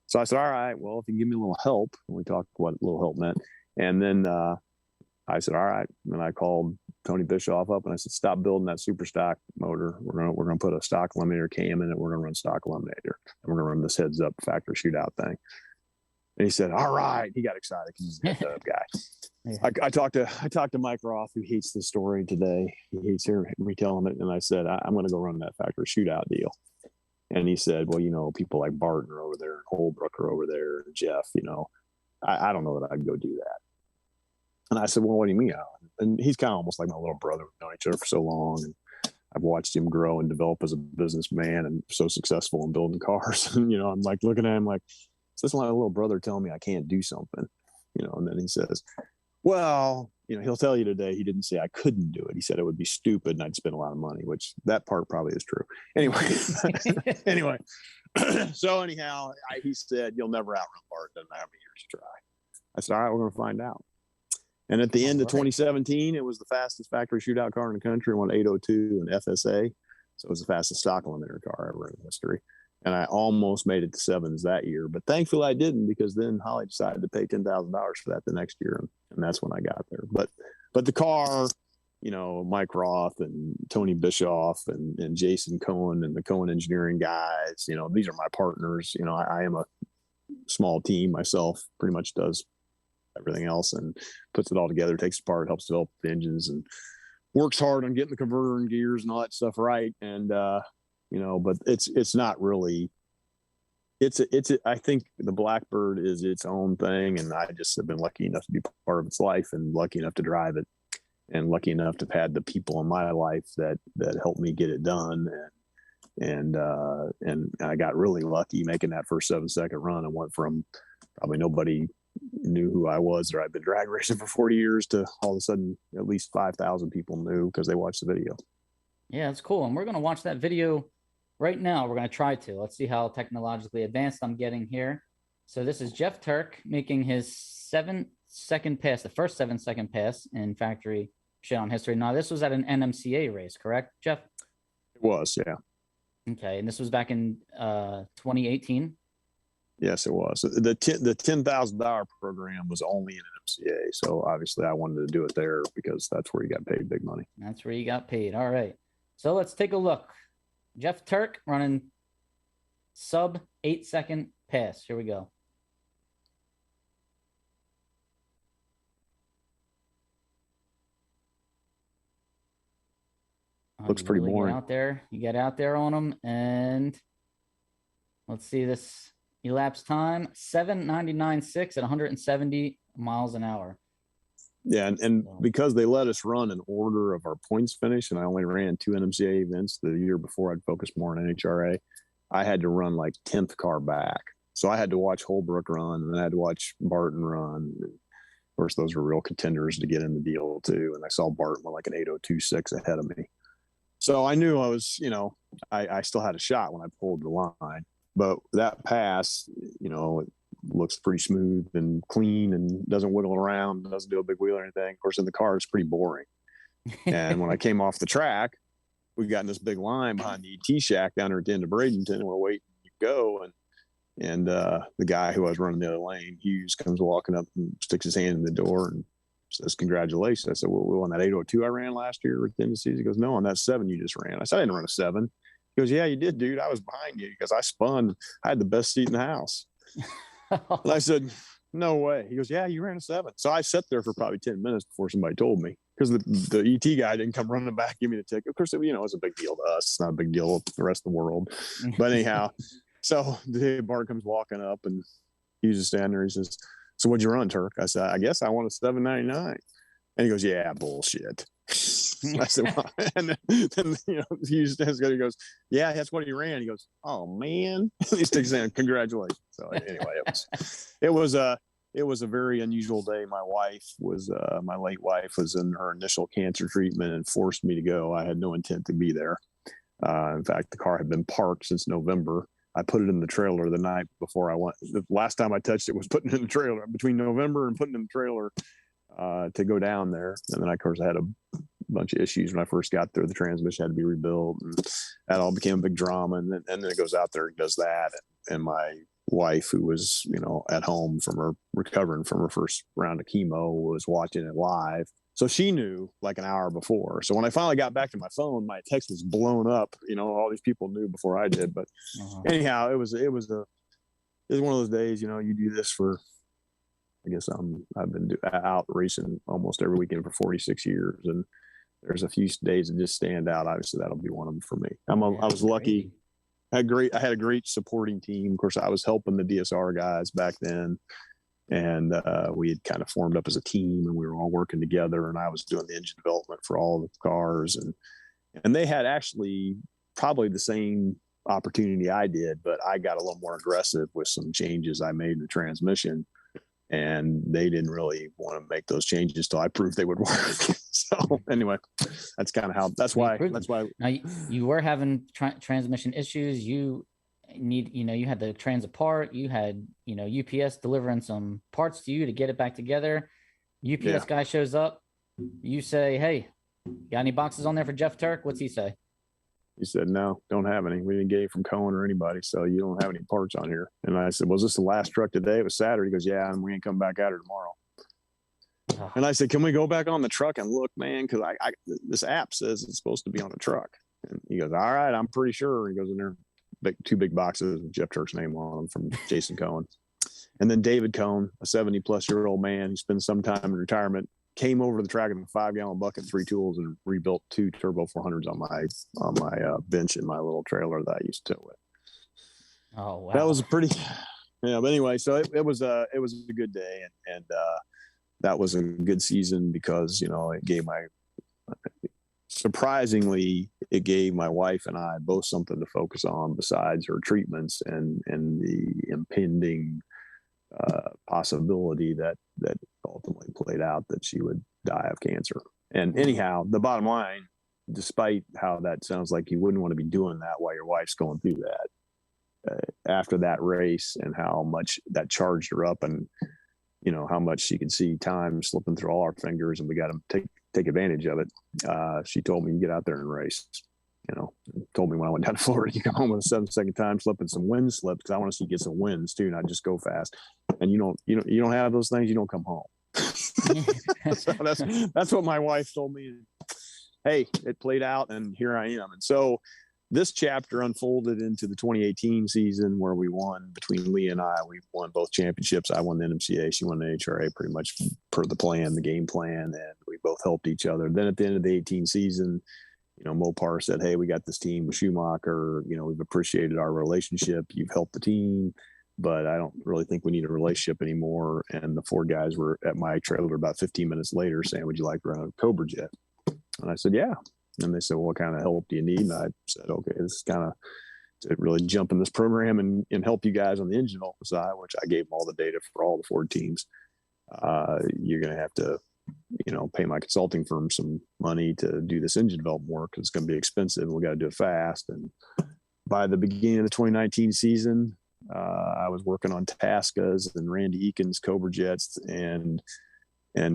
So I said, "All right, well, if you give me a little help," and we talked what a little help meant. And then I said, "All right." And I called Tony Bischoff up and I said, "Stop building that super stock motor. We're gonna put a stock eliminator cam in it. We're gonna run stock eliminator, and we're gonna run this heads up factory shootout thing." And he said, "All right." He got excited because he's a heads up guy. Yeah. I talked to Mike Roth, who hates the story today. He hates hearing me telling it. And I said, "I'm going to go run that factory shootout deal." And he said, "Well, people like Barton are over there and Holbrook are over there and Jeff, I don't know that I'd go do that." And I said, "Well, what do you mean, Alan?" And he's kind of almost like my little brother. We've known each other for so long. And I've watched him grow and develop as a businessman and so successful in building cars. And, I'm like looking at him like, is this my little brother telling me I can't do something? And then he says, "Well, he'll tell you today he didn't say I couldn't do it. He said it would be stupid and I'd spend a lot of money, which that part probably is true. Anyway, so anyhow, he said, you'll never outrun Bart. Doesn't matter how many years you try. I said, all right, we're going to find out. And at the end of 2017, it was the fastest factory shootout car in the country. It won 802 and FSA. So it was the fastest stock eliminator car ever in history. And I almost made it to sevens that year, but thankfully I didn't, because then Holly decided to pay $10,000 for that the next year. And that's when I got there. But the car, Mike Roth and Tony Bischoff and Jason Cohen and the Cohen engineering guys, these are my partners. I am a small team myself, pretty much does everything else and puts it all together, takes it apart, helps develop the engines, and works hard on getting the converter and gears and all that stuff right. And, but it's not really, I think the Blackbird is its own thing. And I just have been lucky enough to be part of its life and lucky enough to drive it and lucky enough to have had the people in my life that helped me get it done. And I got really lucky making that first 7-second run. I went from probably nobody knew who I was, or I'd been drag racing for 40 years, to all of a sudden at least 5,000 people knew because they watched the video. Yeah, that's cool. And we're going to watch that video right now. We're going to try to. Let's see how technologically advanced I'm getting here. So this is Geoff Turk making his 7-second pass, the first 7-second pass in factory shootout history. Now, this was at an NMCA race, correct, Geoff? It was, yeah. Okay, and this was back in 2018? Yes, it was. The $10,000 program was only in an MCA. So obviously I wanted to do it there because that's where you got paid big money. That's where you got paid. All right. So let's take a look. Geoff Turk running sub 8-second pass. Here we go. Looks pretty boring. Out there. You get out there on them, and let's see this. Elapsed time 7:99.6 at 170 miles an hour. Yeah, and because they let us run in order of our points finish, and I only ran 2 NMCA events the year before, I'd focused more on NHRA. I had to run like 10th car back, so I had to watch Holbrook run, and then I had to watch Barton run. And of course, those were real contenders to get in the deal too. And I saw Barton with like an 8:02.6 ahead of me, so I knew I was, I still had a shot when I pulled the line. But that pass, it looks pretty smooth and clean and doesn't wiggle around, doesn't do a big wheel or anything. Of course, in the car, it's pretty boring. And when I came off the track, we got in this big line behind the ET shack down there at the end of Bradenton, and we're waiting to go. And the guy who I was running the other lane, Hughes, comes walking up and sticks his hand in the door and says, "Congratulations." I said, "Well, on that 8:02 I ran last year at the end of the season?" He goes, "No, on that 7 you just ran." I said, "I didn't run a 7. He goes, "Yeah, you did, dude. I was behind you because I spun. I had the best seat in the house." And I said, "No way." He goes, "Yeah, you ran a 7. So I sat there for probably 10 minutes before somebody told me, because the ET guy didn't come running back, give me the ticket. Of course, it's a big deal to us. It's not a big deal to the rest of the world. But anyhow, so the Bart comes walking up, and he's just standing there. He says, "So what'd you run, Turk?" I said, "I guess I won a 7.99. And he goes, "Yeah, bullshit." I said, "Well," and then he goes, "Yeah, that's what he ran." He goes, "Oh man." He sticks in, "Congratulations." So anyway, it was a very unusual day. My late wife was in her initial cancer treatment and forced me to go. I had no intent to be there. In fact, the car had been parked since November. I put it in the trailer the night before I went. The last time I touched it was putting it in the trailer between November and putting it in the trailer to go down there. And then, of course, I had a bunch of issues when I first got there. The transmission had to be rebuilt, and that all became a big drama. And then it goes out there and does that. And my wife, who was, at home recovering from her first round of chemo, was watching it live. So she knew like an hour before. So when I finally got back to my phone, my text was blown up. All these people knew before I did. But anyhow, it was one of those days, you do this for, I guess I've been out racing almost every weekend for 46 years. And there's a few days that just stand out. Obviously, that'll be one of them for me. I was lucky. I had a great supporting team. Of course, I was helping the DSR guys back then. And we had kind of formed up as a team, and we were all working together, and I was doing the engine development for all the cars. And they had actually probably the same opportunity I did, but I got a little more aggressive with some changes I made in the transmission. and they didn't really want to make those changes till I proved they would work. So anyway, that's kind of how. That's why. Now you were having transmission issues. You had the transit part. You had UPS delivering some parts to you to get it back together. UPS guy shows up. You say, "Hey, got any boxes on there for Geoff Turk?" What's he say? He said, "No, don't have any. We didn't get it from Cohen or anybody, so you don't have any parts on here." And I said, "Was this the last truck today?" It was Saturday. He goes, "Yeah, and we ain't come back out here tomorrow." And I said, "Can we go back on the truck and look, man? Because I this app says it's supposed to be on the truck." And he goes, "All right, I'm pretty sure." He goes in there, two big boxes with Geoff Turk's name on them from Jason Cohen. And then David Cohen, a 70-plus-year-old man who spent some time in retirement, came over to the track in a 5-gallon bucket, 3 tools, and rebuilt 2 turbo 400s on my bench in my little trailer that I used to tow with. Oh wow, that was a pretty, But anyway, so it was a good day, and that was a good season because it gave surprisingly it gave my wife and I both something to focus on besides her treatments and the impending possibility that ultimately played out that she would die of cancer. And anyhow, the bottom line, despite how that sounds like you wouldn't want to be doing that while your wife's going through that, after that race and how much that charged her up and how much she could see time slipping through all our fingers and we got to take advantage of it. She told me, "You get out there and race." Told me when I went down to Florida, you come home with a 7-second time slip and some wind slips because I want to see you get some wins too, not just go fast. And you don't have those things, you don't come home. So that's what my wife told me. Hey, it played out, and here I am. And so this chapter unfolded into the 2018 season where we won between Leah and I. We won both championships. I won the NMCA. She won the NHRA pretty much per the plan, the game plan, and we both helped each other. Then at the end of the 18 season, Mopar said, "Hey, we got this team with Schumacher. We've appreciated our relationship. You've helped the team, but I don't really think we need a relationship anymore." And the Ford guys were at my trailer about 15 minutes later saying, "Would you like to run a Cobra Jet?" And I said, "Yeah." And they said, "Well, what kind of help do you need?" And I said, "Okay, this is kind of to really jump in this program and help you guys on the engine side," which I gave them all the data for all the Ford teams. You're going to have to pay my consulting firm some money to do this engine development work. It's going to be expensive and we got to do it fast. And by the beginning of the 2019 season, I was working on Tascas and Randy Eakin's Cobra Jets. And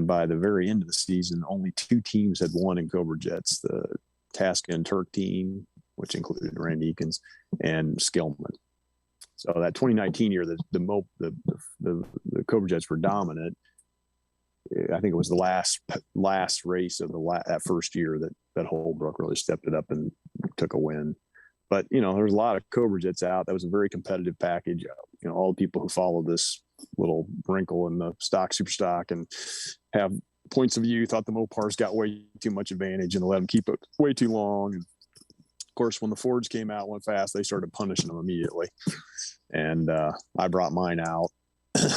by the very end of the season, only 2 teams had won in Cobra Jets, the Tasca and Turk team, which included Randy Eakins and Skillman. So that 2019 year, the Cobra Jets were dominant. I think it was the last race of that first year that Holbrook really stepped it up and took a win. But there's a lot of Cobra Jets out. That was a very competitive package. All the people who follow this little wrinkle in the super stock and have points of view thought the Mopars got way too much advantage and let them keep it way too long. And of course, when the Fords came out, went fast, they started punishing them immediately. And I brought mine out.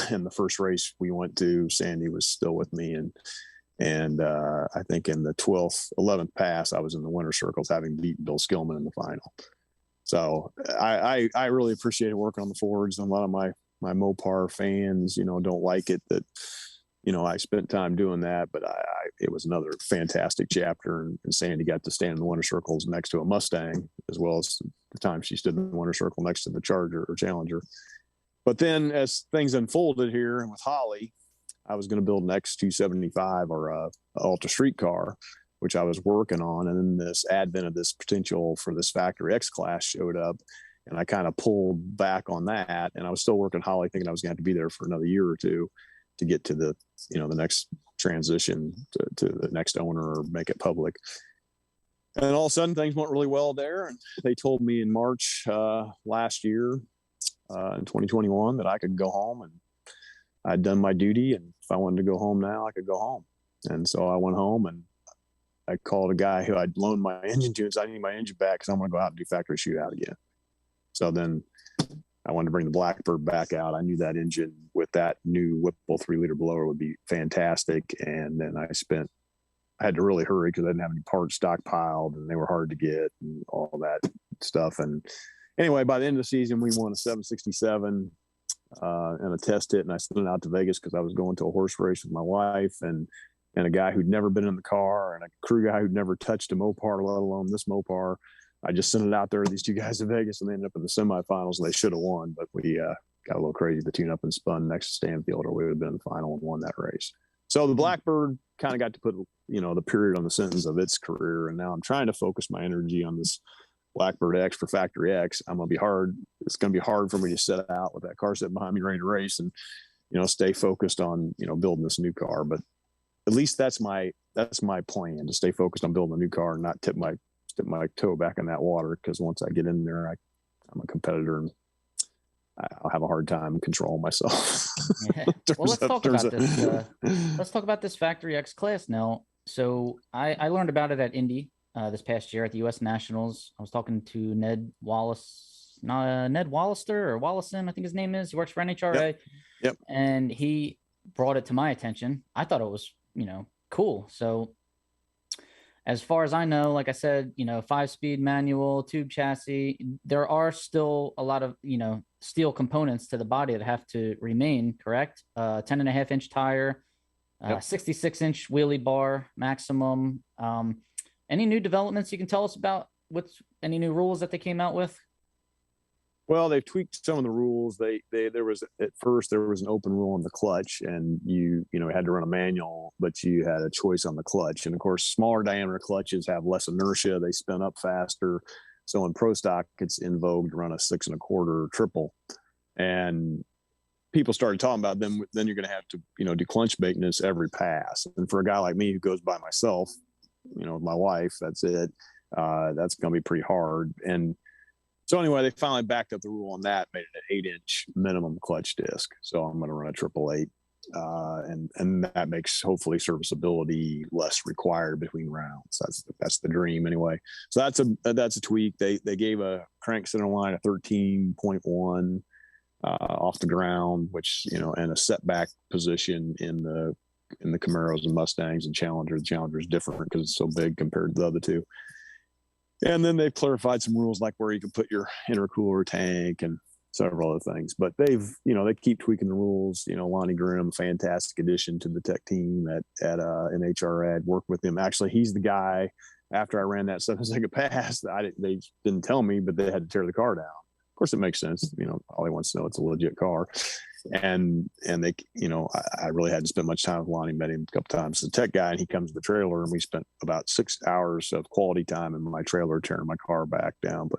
And the first race we went to, Sandy was still with me, and I think in the 11th pass, I was in the winner circles, having beaten Bill Skillman in the final. So I really appreciated working on the Fords. And a lot of my Mopar fans, don't like it that I spent time doing that, but it was another fantastic chapter. And Sandy got to stand in the winner circles next to a Mustang, as well as the time she stood in the winner circle next to the Charger or Challenger. But then as things unfolded here with Holly, I was going to build an X275 or a Ultra Street car, which I was working on. And then this advent of this potential for this factory X class showed up, and I kind of pulled back on that. And I was still working Holly, thinking I was going to have to be there for another year or two to get to the next transition to the next owner or make it public. And all of a sudden things went really well there. And they told me in March last year, in 2021, that I could go home, and I'd done my duty. And if I wanted to go home now, I could go home. And so I went home and I called a guy who I'd loaned my engine to and said, "I need my engine back because I'm going to go out and do factory shootout again." So then I wanted to bring the Blackbird back out. I knew that engine with that new Whipple 3-liter blower would be fantastic. And then I had to really hurry because I didn't have any parts stockpiled and they were hard to get and all that stuff. And anyway, by the end of the season, we won a 767 and a test hit, and I sent it out to Vegas because I was going to a horse race with my wife and a guy who'd never been in the car and a crew guy who'd never touched a Mopar, let alone this Mopar. I just sent it out there to these two guys in Vegas, and they ended up in the semifinals, and they should have won, but we got a little crazy. The tune up and spun next to Stanfield, or we would have been in the final and won that race. So the Blackbird kind of got to put, the period on the sentence of its career. And now I'm trying to focus my energy on this Blackbird X for Factory X. It's going to be hard for me to set out with that car sitting behind me ready to race and, stay focused on, building this new car. But at least that's my plan, to stay focused on building a new car and not tip my toe back in that water. Because once I get in there, I'm a competitor and I'll have a hard time controlling myself. Yeah. Well, let's talk about this. Let's talk about this Factory X class now. So I learned about it at Indy this past year at the U.S. Nationals. I was talking to Ned Wallace, Ned Wallister or Wallison, I think his name is. He works for NHRA. Yep. And he brought it to my attention. I thought it was, cool. So as far as I know, like I said, 5-speed manual, tube chassis, there are still a lot of, steel components to the body that have to remain, correct? 10.5-inch tire, 66-inch wheelie bar maximum. Any new developments you can tell us about? What's any new rules that they came out with? Well, they've tweaked some of the rules. There was an open rule on the clutch, and you had to run a manual, but you had a choice on the clutch. And of course, smaller diameter clutches have less inertia; they spin up faster. So in pro stock, it's in vogue to run a 6 1/4 triple, and people started talking about them. Then you're going to have to do clutch maintenance every pass. And for a guy like me who goes by myself, with my wife, that's it. That's going to be pretty hard. And so anyway, they finally backed up the rule on that, made it an 8-inch minimum clutch disc. So I'm going to run a 888. And that makes hopefully serviceability less required between rounds. That's the dream anyway. So that's a tweak. They gave a crank center line of 13.1 off the ground, which and a setback position in the Camaros and Mustangs and Challenger. The Challenger is different because it's so big compared to the other two. And then they've clarified some rules like where you can put your intercooler tank and several other things. But they keep tweaking the rules. Lonnie Grimm, fantastic addition to the tech team at NHRA. I'd worked with him. Actually, he's the guy, after I ran that 7-second pass, they didn't tell me, but they had to tear the car down. Of course, it makes sense. All he wants to know it's a legit car. And they, I really hadn't spent much time with Lonnie. Met him a couple times as a tech guy, and he comes to the trailer, and we spent about 6 hours of quality time in my trailer tearing my car back down.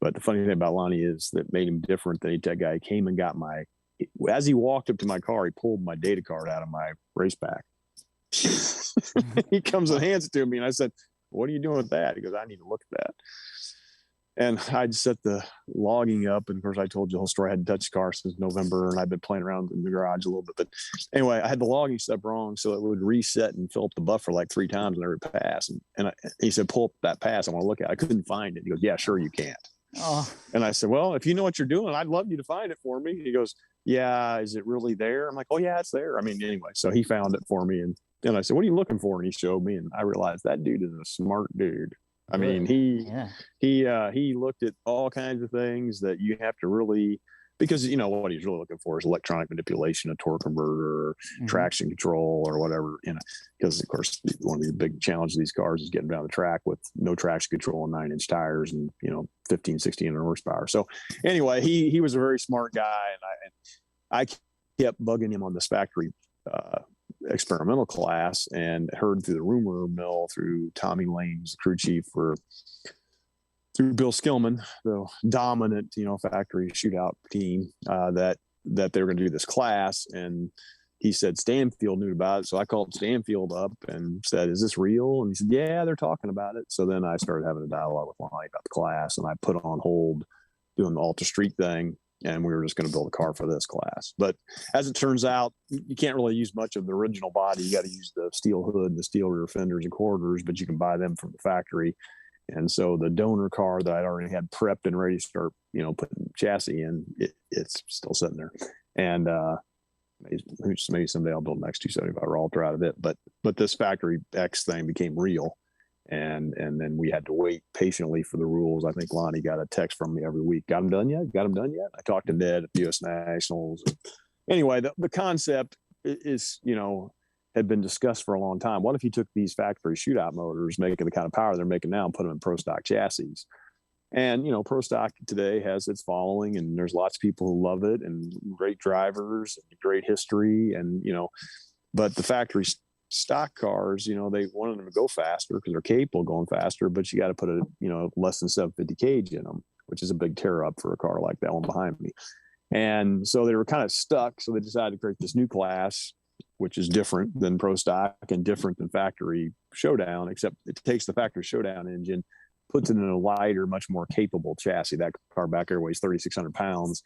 But the funny thing about Lonnie is that made him different than any tech guy. He came and got as he walked up to my car, he pulled my data card out of my race pack. He comes and hands it to me, and I said, "What are you doing with that?" He goes, "I need to look at that." And I'd set the logging up. And of course, I told you the whole story. I hadn't touched the car since November, and I've been playing around in the garage a little bit. But anyway, I had the logging set wrong, so it would reset and fill up the buffer like 3 times on every pass. And he said, "Pull up that pass. I want to look at it." I couldn't find it. He goes, "Yeah, sure you can't." Oh. And I said, "Well, if you know what you're doing, I'd love you to find it for me." He goes, "Yeah, is it really there?" I'm like, "Oh yeah, it's there." I mean, anyway, so he found it for me, and I said, "What are you looking for?" And he showed me, and I realized that dude is a smart dude. I mean, he looked at all kinds of things that you have to really, because what he's really looking for is electronic manipulation, a torque converter, traction control, or whatever. Because of course one of the big challenges of these cars is getting down the track with no traction control and 9-inch tires and 15, 1600 horsepower. So anyway, he was a very smart guy, and I kept bugging him on this factory experimental class, and heard through the rumor mill through Tommy Lane's crew chief through Bill Skillman, the dominant factory shootout team, that they were going to do this class. And he said Stanfield knew about it, so I called Stanfield up and said, "Is this real?" And he said, "Yeah, they're talking about it." So then I started having a dialogue with Lonnie about the class, and I put on hold doing the Ultra Street thing, and we were just going to build a car for this class. But as it turns out, you can't really use much of the original body. You got to use the steel hood, the steel rear fenders and quarters, but you can buy them from the factory. And so the donor car that I'd already had prepped and ready to start, putting chassis in, it's still sitting there. And maybe someday I'll build an X275 or Ultra out of it. But this Factory X thing became real. And then we had to wait patiently for the rules. I think Lonnie got a text from me every week. Got them done yet? Got them done yet? I talked to Ned at the U.S. Nationals. Anyway, the concept is, had been discussed for a long time. What if you took these factory shootout motors, making the kind of power they're making now, and put them in pro stock chassis? And, pro stock today has its following, and there's lots of people who love it, and great drivers, and great history. And, but the factory stock cars, they wanted them to go faster because they're capable of going faster, but you got to put less than 750 cage in them, which is a big tear up for a car like that one behind me. And so they were kind of stuck. So they decided to create this new class, which is different than pro stock and different than factory showdown, except it takes the factory showdown engine, puts it in a lighter, much more capable chassis. That car back there weighs 3,600 pounds.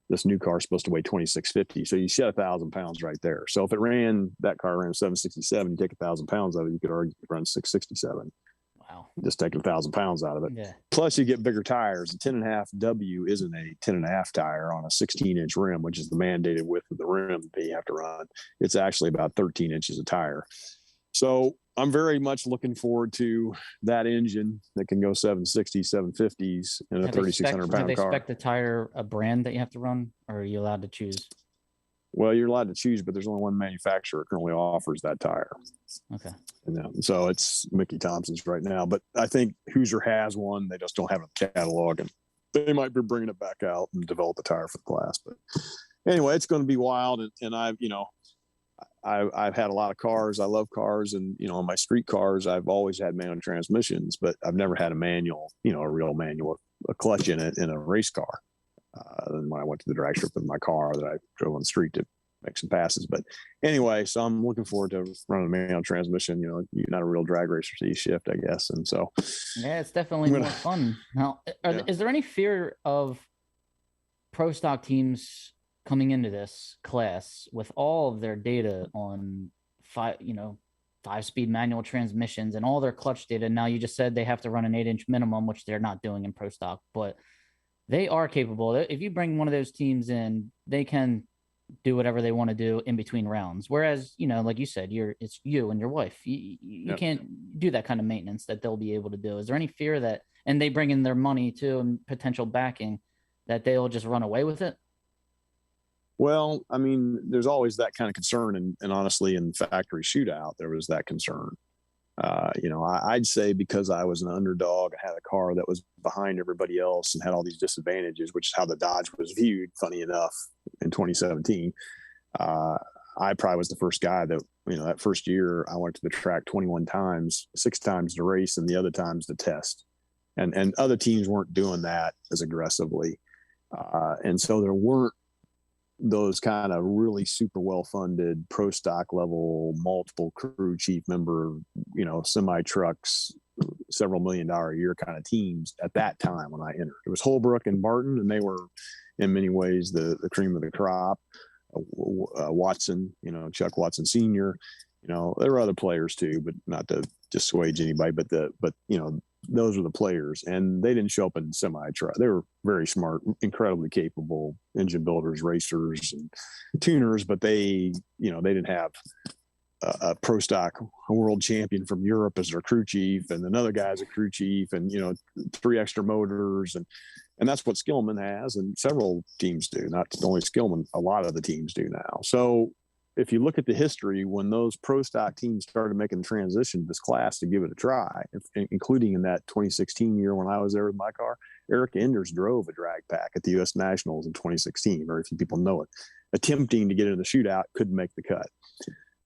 This new car is supposed to weigh 2,650. So you shed 1,000 pounds right there. So if that car ran 767, you take 1,000 pounds out of it, you could argue it runs 667. Wow. Just taking 1,000 pounds out of it. Yeah. Plus you get bigger tires. The 10.5 W isn't a 10.5 tire on a 16-inch rim, which is the mandated width of the rim that you have to run. It's actually about 13 inches of tire. So I'm very much looking forward to that engine that can go 760, 750s in a 3,600 pound do they car. spec the tire a brand that you have to run, or are you allowed to choose? Well, you're allowed to choose, but there's only one manufacturer currently offers that tire. Okay. So it's Mickey Thompson's right now, but I think Hoosier has one. They just don't have it in the catalog, and they might be bringing it back out and develop a tire for the class. But anyway, it's going to be wild. And I've had a lot of cars. I love cars, and on my street cars, I've always had manual transmissions, but I've never had a manual, a real manual, a clutch in it in a race car. Then when I went to the drag strip with my car that I drove on the street to make some passes. But anyway, so I'm looking forward to running a manual transmission. You're not a real drag racer, so you shift, I guess. And so, yeah, it's definitely more fun. Now, is there any fear of pro stock teams coming into this class with all of their data on 5-speed manual transmissions and all their clutch data? Now, you just said they have to run an 8-inch minimum, which they're not doing in pro stock, but they are capable. If you bring one of those teams in, they can do whatever they want to do in between rounds. Whereas, like you said, it's you and your wife. You can't do that kind of maintenance that they'll be able to do. Is there any fear that, and they bring in their money too and potential backing, that they'll just run away with it? Well, I mean, there's always that kind of concern. And honestly, in factory shootout, there was that concern. I'd say because I was an underdog, I had a car that was behind everybody else and had all these disadvantages, which is how the Dodge was viewed, funny enough, in 2017. I probably was the first guy that, that first year I went to the track 21 times, 6 times to race and the other times to test. And other teams weren't doing that as aggressively. And so there weren't those kind of really super well-funded pro stock level, multiple crew chief member, semi trucks, several $1 million a year kind of teams at that time when I entered. It was Holbrook and Martin, and they were in many ways the cream of the crop. Watson, Chuck Watson Sr., there were other players too, but not to dissuade anybody, but those were the players, and they didn't show up in semi truck. They were very smart, incredibly capable engine builders, racers, and tuners, but they didn't have a pro stock world champion from Europe as their crew chief, and another guy's a crew chief, and 3 extra motors, and that's what Skillman has, and several teams do. Not only Skillman, a lot of the teams do now. So if you look at the history, when those pro stock teams started making the transition to this class to give it a try, including in that 2016 year when I was there with my car, Eric Enders drove a drag pack at the U.S. Nationals in 2016. Very few people know it. Attempting to get into the shootout, couldn't make the cut.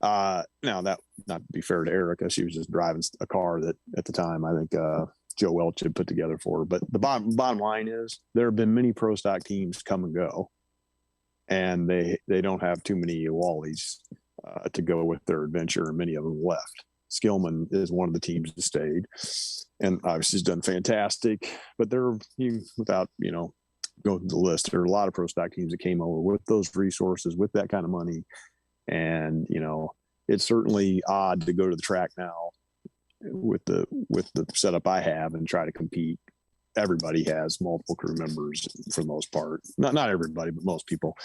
Now, that, not to be fair to Erica, she was just driving a car that at the time I think Joe Welch had put together for her. But the bottom line is there have been many pro stock teams come and go, and they don't have too many Wallies to go with their adventure, and many of them left. Skillman is one of the teams that stayed, and obviously has done fantastic. But without going to the list, there are a lot of pro stock teams that came over with those resources, with that kind of money, and it's certainly odd to go to the track now with the setup I have and try to compete. Everybody has multiple crew members for the most part. Not everybody, but most people.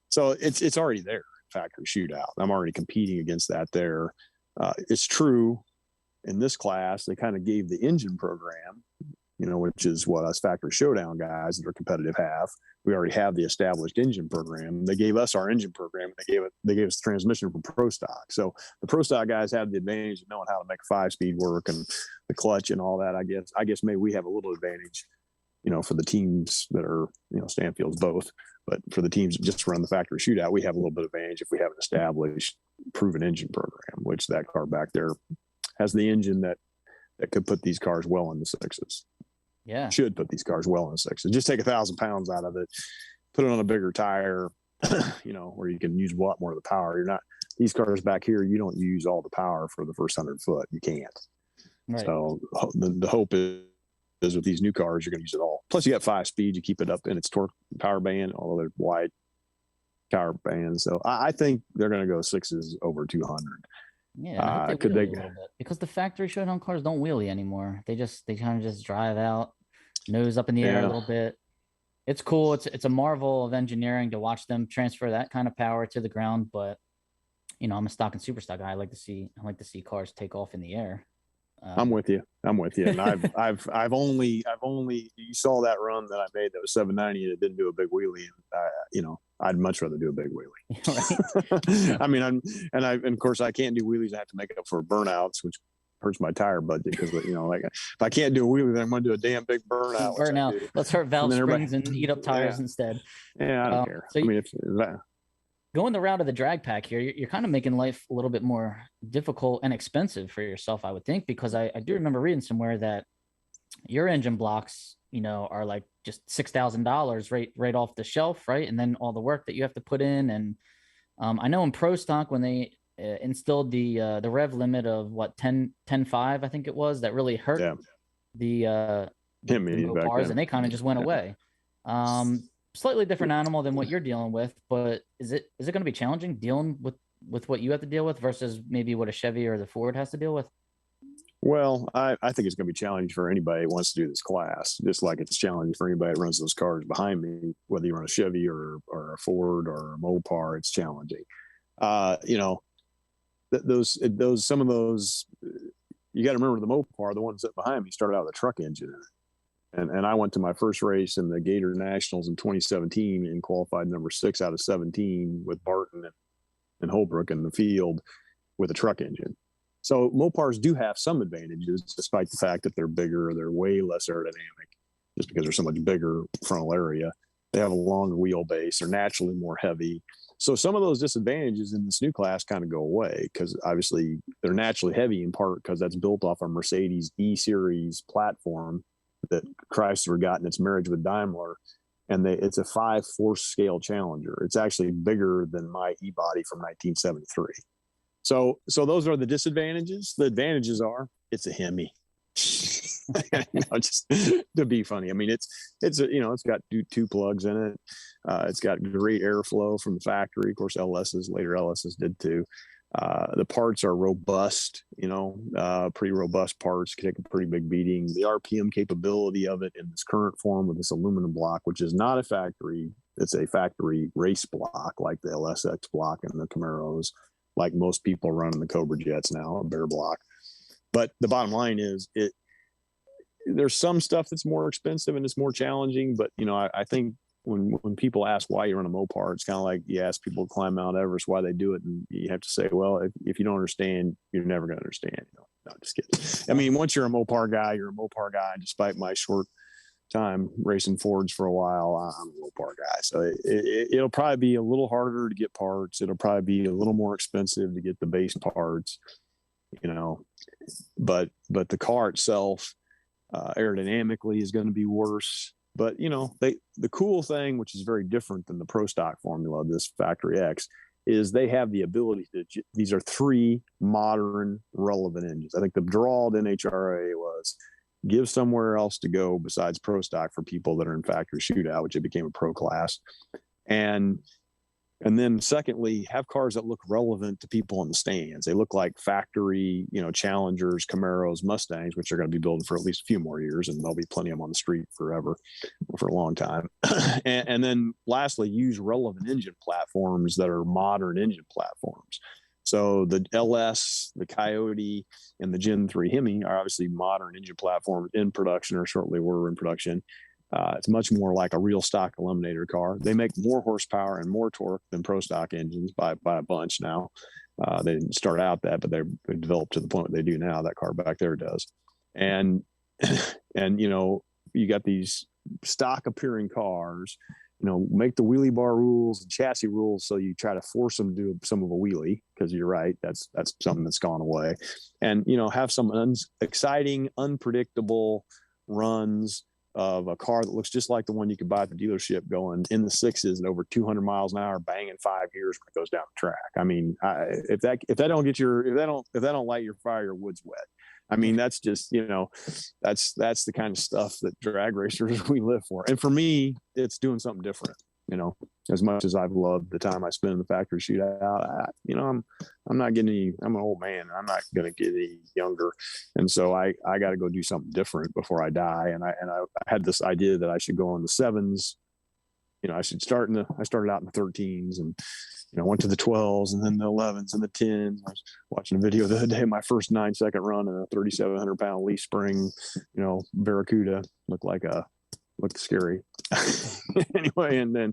So it's already there. Factory shootout. I'm already competing against that there. It's true. in this class, they kind of gave the engine program, which is what us factory showdown guys that are competitive have. We already have the established engine program. They gave us our engine program. They gave us the transmission from Pro Stock. So the Pro Stock guys have the advantage of knowing how to make 5-speed work and the clutch and all that. I guess maybe we have a little advantage, for the teams that are, Stanfield's both, but for the teams that just run the factory shootout, we have a little bit of advantage if we have an established proven engine program, which that car back there has the engine that could put these cars well in the sixes. Yeah. Should put these cars well in the sixes. Just take 1,000 pounds out of it, put it on a bigger tire, where you can use a lot more of the power. These cars back here, you don't use all the power for the first 100 foot. You can't. Right. So the hope is with these new cars, you're going to use it all. Plus you got 5-speed, you keep it up in its torque power band, although they're wide power bands. So I think they're going to go sixes over 200. Yeah, could they? Because the factory showdown cars don't wheelie anymore. They kind of just drive out, nose up in the air a little bit. It's cool. It's a marvel of engineering to watch them transfer that kind of power to the ground. But I'm a stock and super stock guy. I like to see cars take off in the air. I'm with you. And I've only you saw that run that I made that was 790 and it didn't do a big wheelie. And I'd much rather do a big wheelie. Right. I mean, of course I can't do wheelies. I have to make it up for burnouts, which hurts my tire budget because like if I can't do a wheelie, then I'm going to do a damn big burnout. Let's hurt valve springs and eat up tires instead. Yeah, I don't care. So going the route of the drag pack here, you're kind of making life a little bit more difficult and expensive for yourself, I would think, because I do remember reading somewhere that your engine blocks, are like just $6,000 right off the shelf, right? And then all the work that you have to put in. And I know in Pro Stock, when they instilled the rev limit of 10.5, I think it was, that really hurt the bars, and they kind of just went away. Slightly different animal than what you're dealing with, but is it going to be challenging dealing with what you have to deal with versus maybe what a Chevy or the Ford has to deal with? Well, I think it's going to be challenging for anybody who wants to do this class, just like it's challenging for anybody that runs those cars behind me, whether you run a Chevy or a Ford or a Mopar, it's challenging. Some of those, you got to remember the Mopar, the ones that behind me started out with a truck engine in it. And I went to my first race in the Gator Nationals in 2017 and qualified number 6 out of 17 with Barton and Holbrook in the field with a truck engine. So Mopars do have some advantages, despite the fact that they're bigger, they're way less aerodynamic, just because they're so much bigger frontal area. They have a longer wheelbase, they're naturally more heavy. So some of those disadvantages in this new class kind of go away because obviously they're naturally heavy in part because that's built off a Mercedes E-Series platform that Chrysler got in its marriage with Daimler. And it's a 5-force scale Challenger. It's actually bigger than my E-body from 1973. So those are the disadvantages. The advantages are it's a Hemi. Just to be funny. I mean, it's got two plugs in it. It's got great airflow from the factory. Of course, later LSs did too. The parts are robust, pretty robust parts, can take a pretty big beating. The RPM capability of it in this current form with this aluminum block, which is not a factory, it's a factory race block like the LSX block and the Camaros, like most people running the Cobra Jets now, a bare block. But the bottom line is there's some stuff that's more expensive and it's more challenging. But, I think when people ask why you run a Mopar, it's kind of like you ask people to climb Mount Everest, why they do it. And you have to say, well, if you don't understand, you're never going to understand. No, I'm just kidding. I mean, once you're a Mopar guy, you're a Mopar guy. Despite my short time racing Fords for a while, I'm a Mopar guy. So it'll probably be a little harder to get parts. It'll probably be a little more expensive to get the base parts, but the car itself, aerodynamically is going to be worse. But, the cool thing, which is very different than the Pro Stock formula of this Factory X, is they have the ability these are 3 modern relevant engines. I think the draw to NHRA was give somewhere else to go besides Pro Stock for people that are in factory shootout, which it became a pro class. And then secondly, have cars that look relevant to people in the stands. They look like factory, Challengers, Camaros, Mustangs, which are going to be building for at least a few more years, and there'll be plenty of them on the street forever, for a long time. and then lastly, use relevant engine platforms that are modern engine platforms. So the LS, the Coyote, and the Gen 3 Hemi are obviously modern engine platforms in production, or shortly were in production. It's much more like a real stock Eliminator car. They make more horsepower and more torque than pro stock engines by a bunch now. They didn't start out that, but they developed to the point they do now. That car back there does. And you got these stock appearing cars, make the wheelie bar rules and chassis rules. So you try to force them to do some of a wheelie, because you're right. That's something that's gone away. And, have some exciting, unpredictable runs of a car that looks just like the one you could buy at the dealership, going in the sixes at over 200 miles an hour, banging 5 years when it goes down the track. I mean, if that don't light your fire, your wood's wet. I mean, that's just, that's the kind of stuff that drag racers we live for. And for me, it's doing something different. As much as I've loved the time I spent in the factory shootout, I'm not getting any. I'm an old man. I'm not going to get any younger, and so I got to go do something different before I die. And I had this idea that I should go on the sevens. I should start I started out in the 13s, and went to the 12s, and then the 11s and the 10s. I was watching a video the other day, my first 9-second run in a 3,700-pound leaf spring, Barracuda, looked scary. Anyway, and then,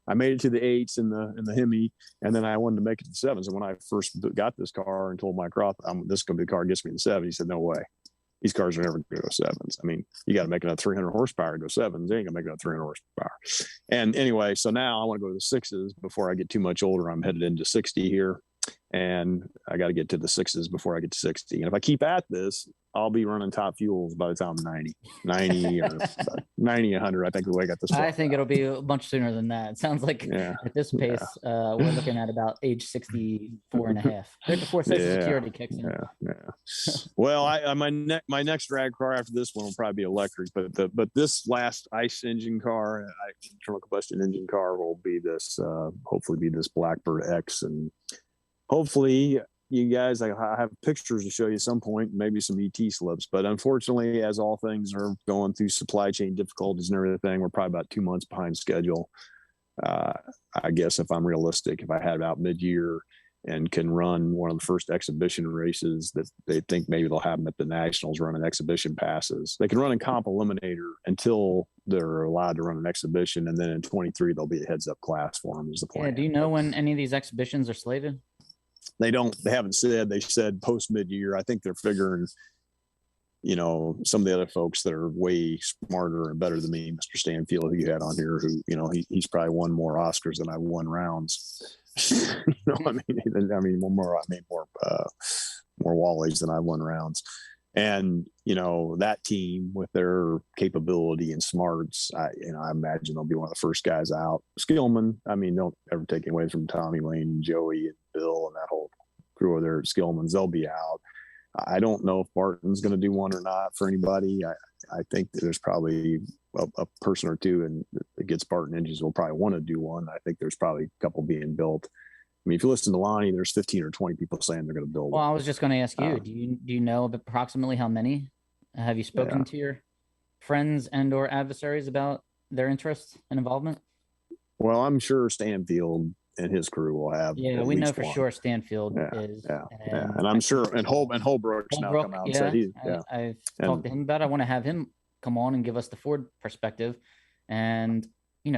I made it to the 8s in the Hemi, and then I wanted to make it to the 7s. And when I first got this car and told Mike Roth, this is going to be the car that gets me in the 7s, he said, no way. These cars are never going to go 7s. I mean, you got to make another 300 horsepower to go 7s. They ain't going to make another 300 horsepower. And anyway, so now I want to go to the 6s before I get too much older. I'm headed into 60 here, and I got to get to the 6s before I get to 60. And if I keep at this, I'll be running top fuels by the time I'm 90 or 90, 100. I think the way I got this. I think it'll be much sooner than that. It sounds like at this pace, we're looking at about age 64 and a half, right before Social Security kicks in. Well, my next drag car after this one will probably be electric, but this last ICE engine car, internal combustion engine car, will be this, hopefully be this Blackbird X, and hopefully you guys, I have pictures to show you at some point, maybe some ET slips, but unfortunately, as all things are going through supply chain difficulties and everything, we're probably about 2 months behind schedule. I guess if I'm realistic, if I had about mid-year and can run one of the first exhibition races that they think maybe they'll have them at the Nationals, running exhibition passes. They can run in comp eliminator until they're allowed to run an exhibition, and then in 23 they'll be a heads-up class for them is the plan. Yeah, do you know when any of these exhibitions are slated? They haven't said. They said post mid-year. I think they're figuring, some of the other folks that are way smarter and better than me, Mr. Stanfield, who you had on here, who, he's probably won more Oscars than I've won rounds. More Wallies than I've won rounds. And, that team with their capability and smarts, I imagine they'll be one of the first guys out. Skillman, don't ever take it away from Tommy, Lane, and Joey, and Bill, and that whole crew of their Skillmans. They'll be out. I don't know if Barton's going to do one or not for anybody. I think there's probably a person or two and that gets Barton engines will probably want to do one. I think there's probably a couple being built. I mean, if you listen to Lonnie, there's 15 or 20 people saying they're going to build one. Well, I was just going to ask you, do you know approximately how many? Have you spoken to your friends and or adversaries about their interest and involvement? Well, I'm sure Stanfield and his crew will have. Yeah, we know for sure Stanfield is. And I'm sure, and Holbrook's now come out and said I've talked to him about it. I want to have him come on and give us the Ford perspective, and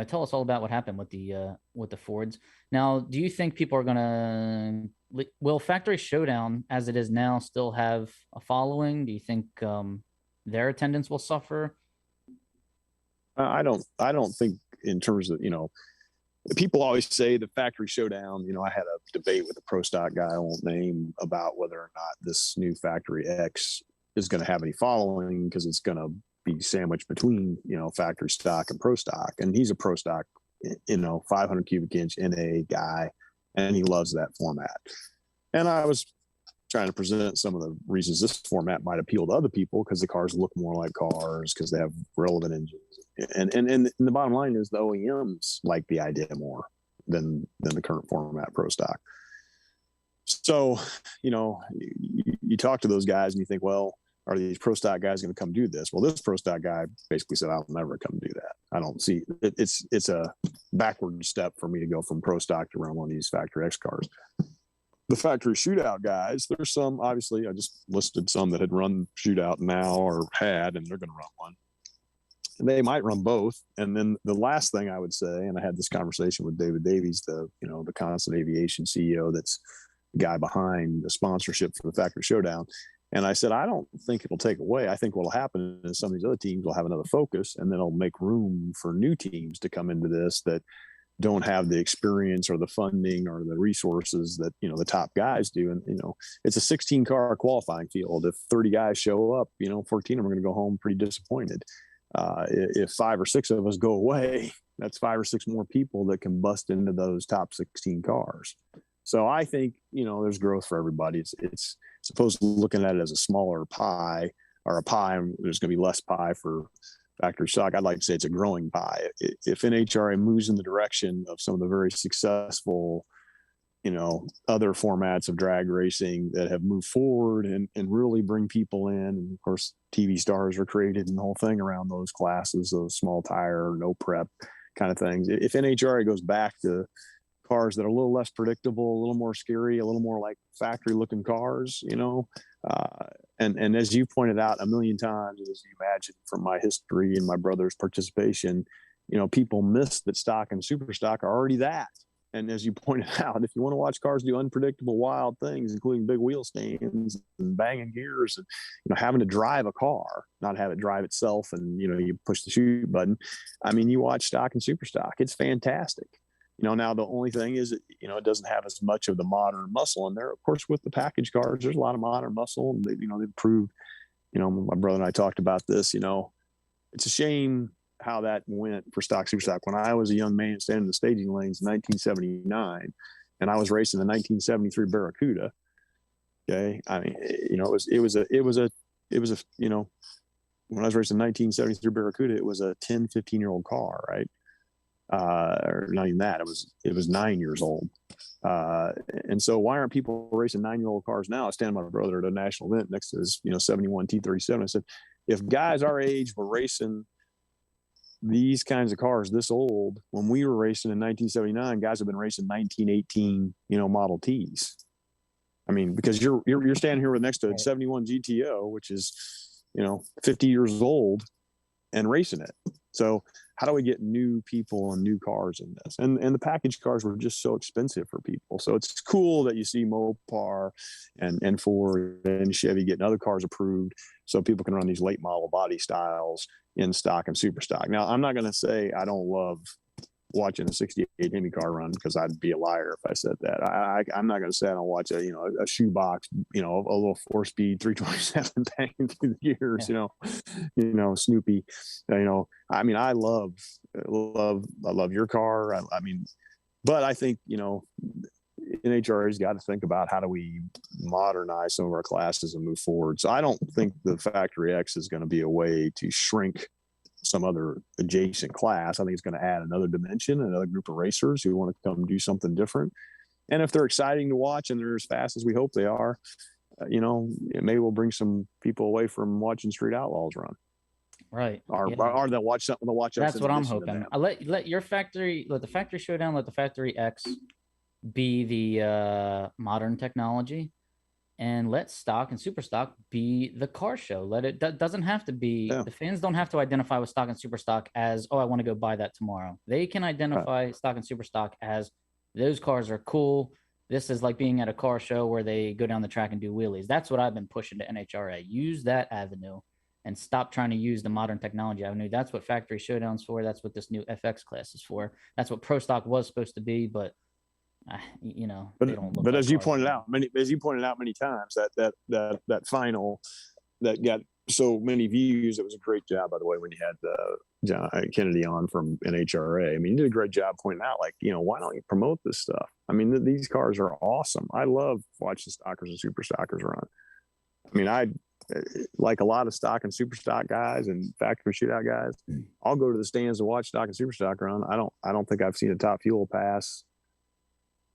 tell us all about what happened with the Fords. Now, do you think people are will Factory Showdown as it is now still have a following? Do you think their attendance will suffer? I don't think in terms of, people always say the Factory Showdown. I had a debate with a pro stock guy I won't name about whether or not this new Factory X is going to have any following, because it's going to be sandwiched between, factory stock and pro stock. And he's a pro stock, 500 cubic inch NA guy, and he loves that format. And I was trying to present some of the reasons this format might appeal to other people, because the cars look more like cars, because they have relevant engines. And the bottom line is the OEMs like the idea more than the current format pro stock. So, you talk to those guys and you think, well, are these pro stock guys going to come do this? Well, this pro stock guy basically said, I'll never come do that. I don't see it. It's a backward step for me to go from pro stock to run one of these Factory X cars. the factory shootout guys, there's some, obviously, I just listed some that had run shootout now or had, and they're going to run one. And they might run both. And then the last thing I would say, and I had this conversation with David Davies, the Constant Aviation CEO, that's the guy behind the sponsorship for the factory showdown. And I said, I don't think it'll take away. I think what'll happen is some of these other teams will have another focus, and then it'll make room for new teams to come into this that don't have the experience or the funding or the resources that, the top guys do. And, it's a 16 car qualifying field. If 30 guys show up, 14 of them are going to go home pretty disappointed. If 5 or 6 of us go away, that's 5 or 6 more people that can bust into those top 16 cars. So I think, there's growth for everybody. It's supposed to looking at it as a smaller pie, or a pie, and there's going to be less pie for factory stock. I'd like to say it's a growing pie. If NHRA moves in the direction of some of the very successful, other formats of drag racing that have moved forward and really bring people in, and of course TV stars are created and the whole thing around those classes, those small tire, no prep kind of things. If NHRA goes back to cars that are a little less predictable, a little more scary, a little more like factory looking cars, and as you pointed out a million times, as you imagine from my history and my brother's participation, people miss that stock and super stock are already that. And as you pointed out, if you want to watch cars do unpredictable, wild things, including big wheel stands and banging gears and, having to drive a car, not have it drive itself and, you push the shoot button. I mean, you watch stock and super stock, it's fantastic. Now the only thing is, it doesn't have as much of the modern muscle in there. Of course, with the package cars, there's a lot of modern muscle, and they've proved, my brother and I talked about this, it's a shame how that went for stock, super stock. When I was a young man standing in the staging lanes in 1979, and I was racing the 1973 Barracuda. Okay. I mean, when I was racing the 1973 Barracuda, it was a 10, 15-year-old car, right? Or not even that. It was 9 years old. And so why aren't people racing 9-year-old cars now? I stand with my brother at a national event next to his, 71 T37. I said, if guys our age were racing these kinds of cars this old, when we were racing in 1979, guys have been racing 1918, Model Ts. I mean, because you're standing here with next to a 71 GTO, which is, 50 years old, and racing it. So how do we get new people and new cars in this? And the package cars were just so expensive for people. So it's cool that you see Mopar and Ford and Chevy getting other cars approved so people can run these late model body styles in stock and super stock. Now, I'm not going to say I don't love watching a 68 Hemi car run, because I'd be a liar if I said that. I'm not going to say I don't watch a shoebox, a little 4-speed 327 banging through the gears, Snoopy, I mean, I love your car. I mean, but I think, NHRA's got to think about how do we modernize some of our classes and move forward. So I don't think the Factory X is going to be a way to shrink some other adjacent class. I think it's going to add another dimension, another group of racers who want to come do something different. And if they're exciting to watch and they're as fast as we hope they are, maybe we'll bring some people away from watching Street Outlaws run. Right. Or they'll watch something. They'll watch. That's what I'm hoping. Let the factory showdown, let the Factory X be the modern technology, and let stock and super stock be the car show. Let it doesn't have to be, the fans don't have to identify with stock and super stock as, oh, I want to go buy that tomorrow. They can identify stock and super stock as, those cars are cool. This is like being at a car show where they go down the track and do wheelies. That's what I've been pushing to NHRA. Use that avenue and stop trying to use the modern technology avenue. That's what factory showdown's for. That's what this new FX class is for. That's what pro stock was supposed to be, but they don't look. But like as you pointed out many times, that final that got so many views, it was a great job, by the way, when you had John Kennedy on from NHRA. I mean, you did a great job pointing out, like, why don't you promote this stuff? I mean, these cars are awesome. I love watching stockers and super stockers run. I mean, I like a lot of stock and super stock guys and factory shootout guys. I'll go to the stands to watch stock and super stock run. I don't think I've seen a Top Fuel pass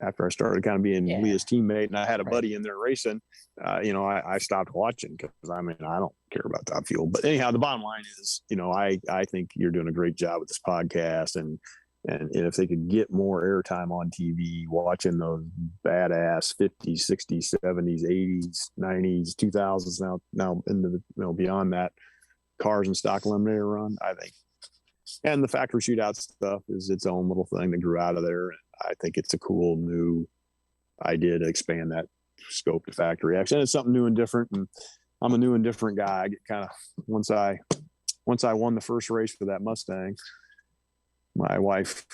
after I started kind of being Leah's teammate, and I had a buddy in there racing. I stopped watching because I don't care about Top Fuel. But anyhow, the bottom line is, I think you're doing a great job with this podcast, and And if they could get more airtime on TV, watching those badass 50s, 60s, 70s, 80s, 90s, 2000s, now into the, beyond that, cars and stock eliminator run, I think. And the factory shootout stuff is its own little thing that grew out of there. I think it's a cool new idea to expand that scope to factory action. It's something new and different. And I'm a new and different guy. I get kind of, once I won the first race for that Mustang, my wife,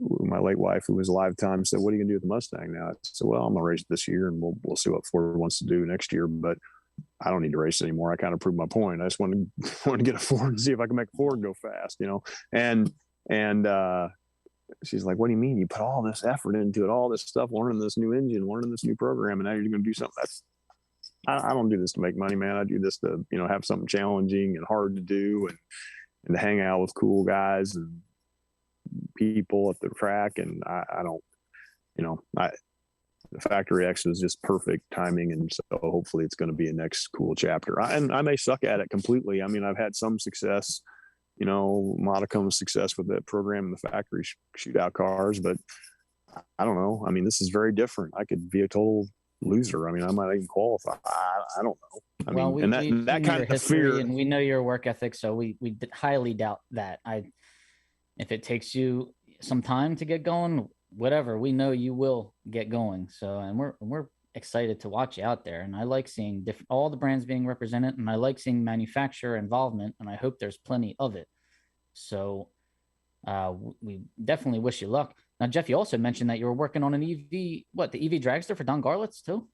my late wife, who was alive at the time, said, "What are you gonna do with the Mustang now?" I said, "Well, I'm gonna race it this year, and we'll see what Ford wants to do next year. But I don't need to race anymore. I kind of proved my point. I just want to get a Ford and see if I can make a Ford go fast, And she's like, "What do you mean? You put all this effort into it, all this stuff, learning this new engine, learning this new program, and now you're going to do something that's." I don't do this to make money, man. I do this to, have something challenging and hard to do, and to hang out with cool guys and people at the track. And I don't, the Factory X is just perfect timing. And so hopefully it's going to be a next cool chapter. And I may suck at it completely. I mean, I've had some success, modicum of success with that program in the factory shootout cars, but I don't know. I mean, this is very different. I could be a total loser. I mean, I might even qualify. I don't know. That kind of fear, and we know your work ethic, so we highly doubt that. If it takes you some time to get going, whatever, we know you will get going. So, and we're excited to watch you out there. And I like seeing all the brands being represented, and I like seeing manufacturer involvement, and I hope there's plenty of it. So, we definitely wish you luck. Now, Geoff, you also mentioned that you were working on an EV, the EV dragster for Don Garlits too?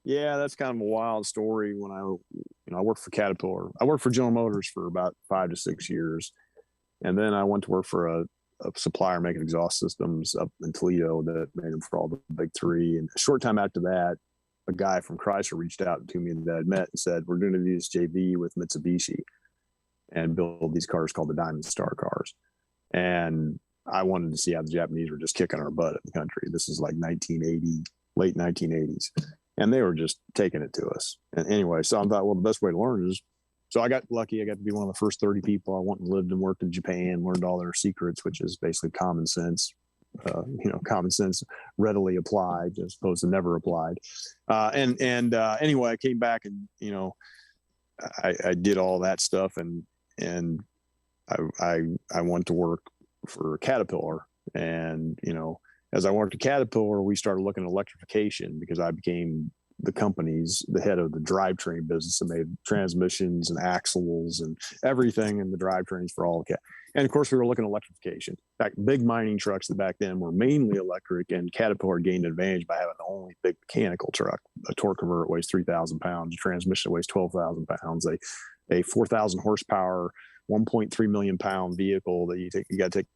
Yeah, that's kind of a wild story. When I worked for Caterpillar. I worked for General Motors for about 5 to 6 years. And then I went to work for a supplier making exhaust systems up in Toledo that made them for all the big three. And a short time after that, a guy from Chrysler reached out to me that I'd met and said, "We're going to do this JV with Mitsubishi and build these cars called the Diamond Star cars." And I wanted to see how the Japanese were just kicking our butt in the country. This is like 1980, late 1980s. And they were just taking it to us. And anyway, so I thought, well, the best way to learn is, so I got lucky. I got to be one of the first 30 people. I went and lived and worked in Japan, learned all their secrets, which is basically common sense, common sense readily applied as opposed to never applied. Anyway, I came back and, I did all that stuff and I went to work for Caterpillar. And, as I worked at Caterpillar, we started looking at electrification because I became the head of the drivetrain business and made transmissions and axles and everything in the drivetrains for all the And of course, we were looking at electrification. In fact, big mining trucks that back then were mainly electric, and Caterpillar gained an advantage by having the only big mechanical truck. A torque converter weighs 3,000 pounds, a transmission weighs 12,000 pounds, a 4,000 horsepower, 1.3 million pound vehicle that you got to take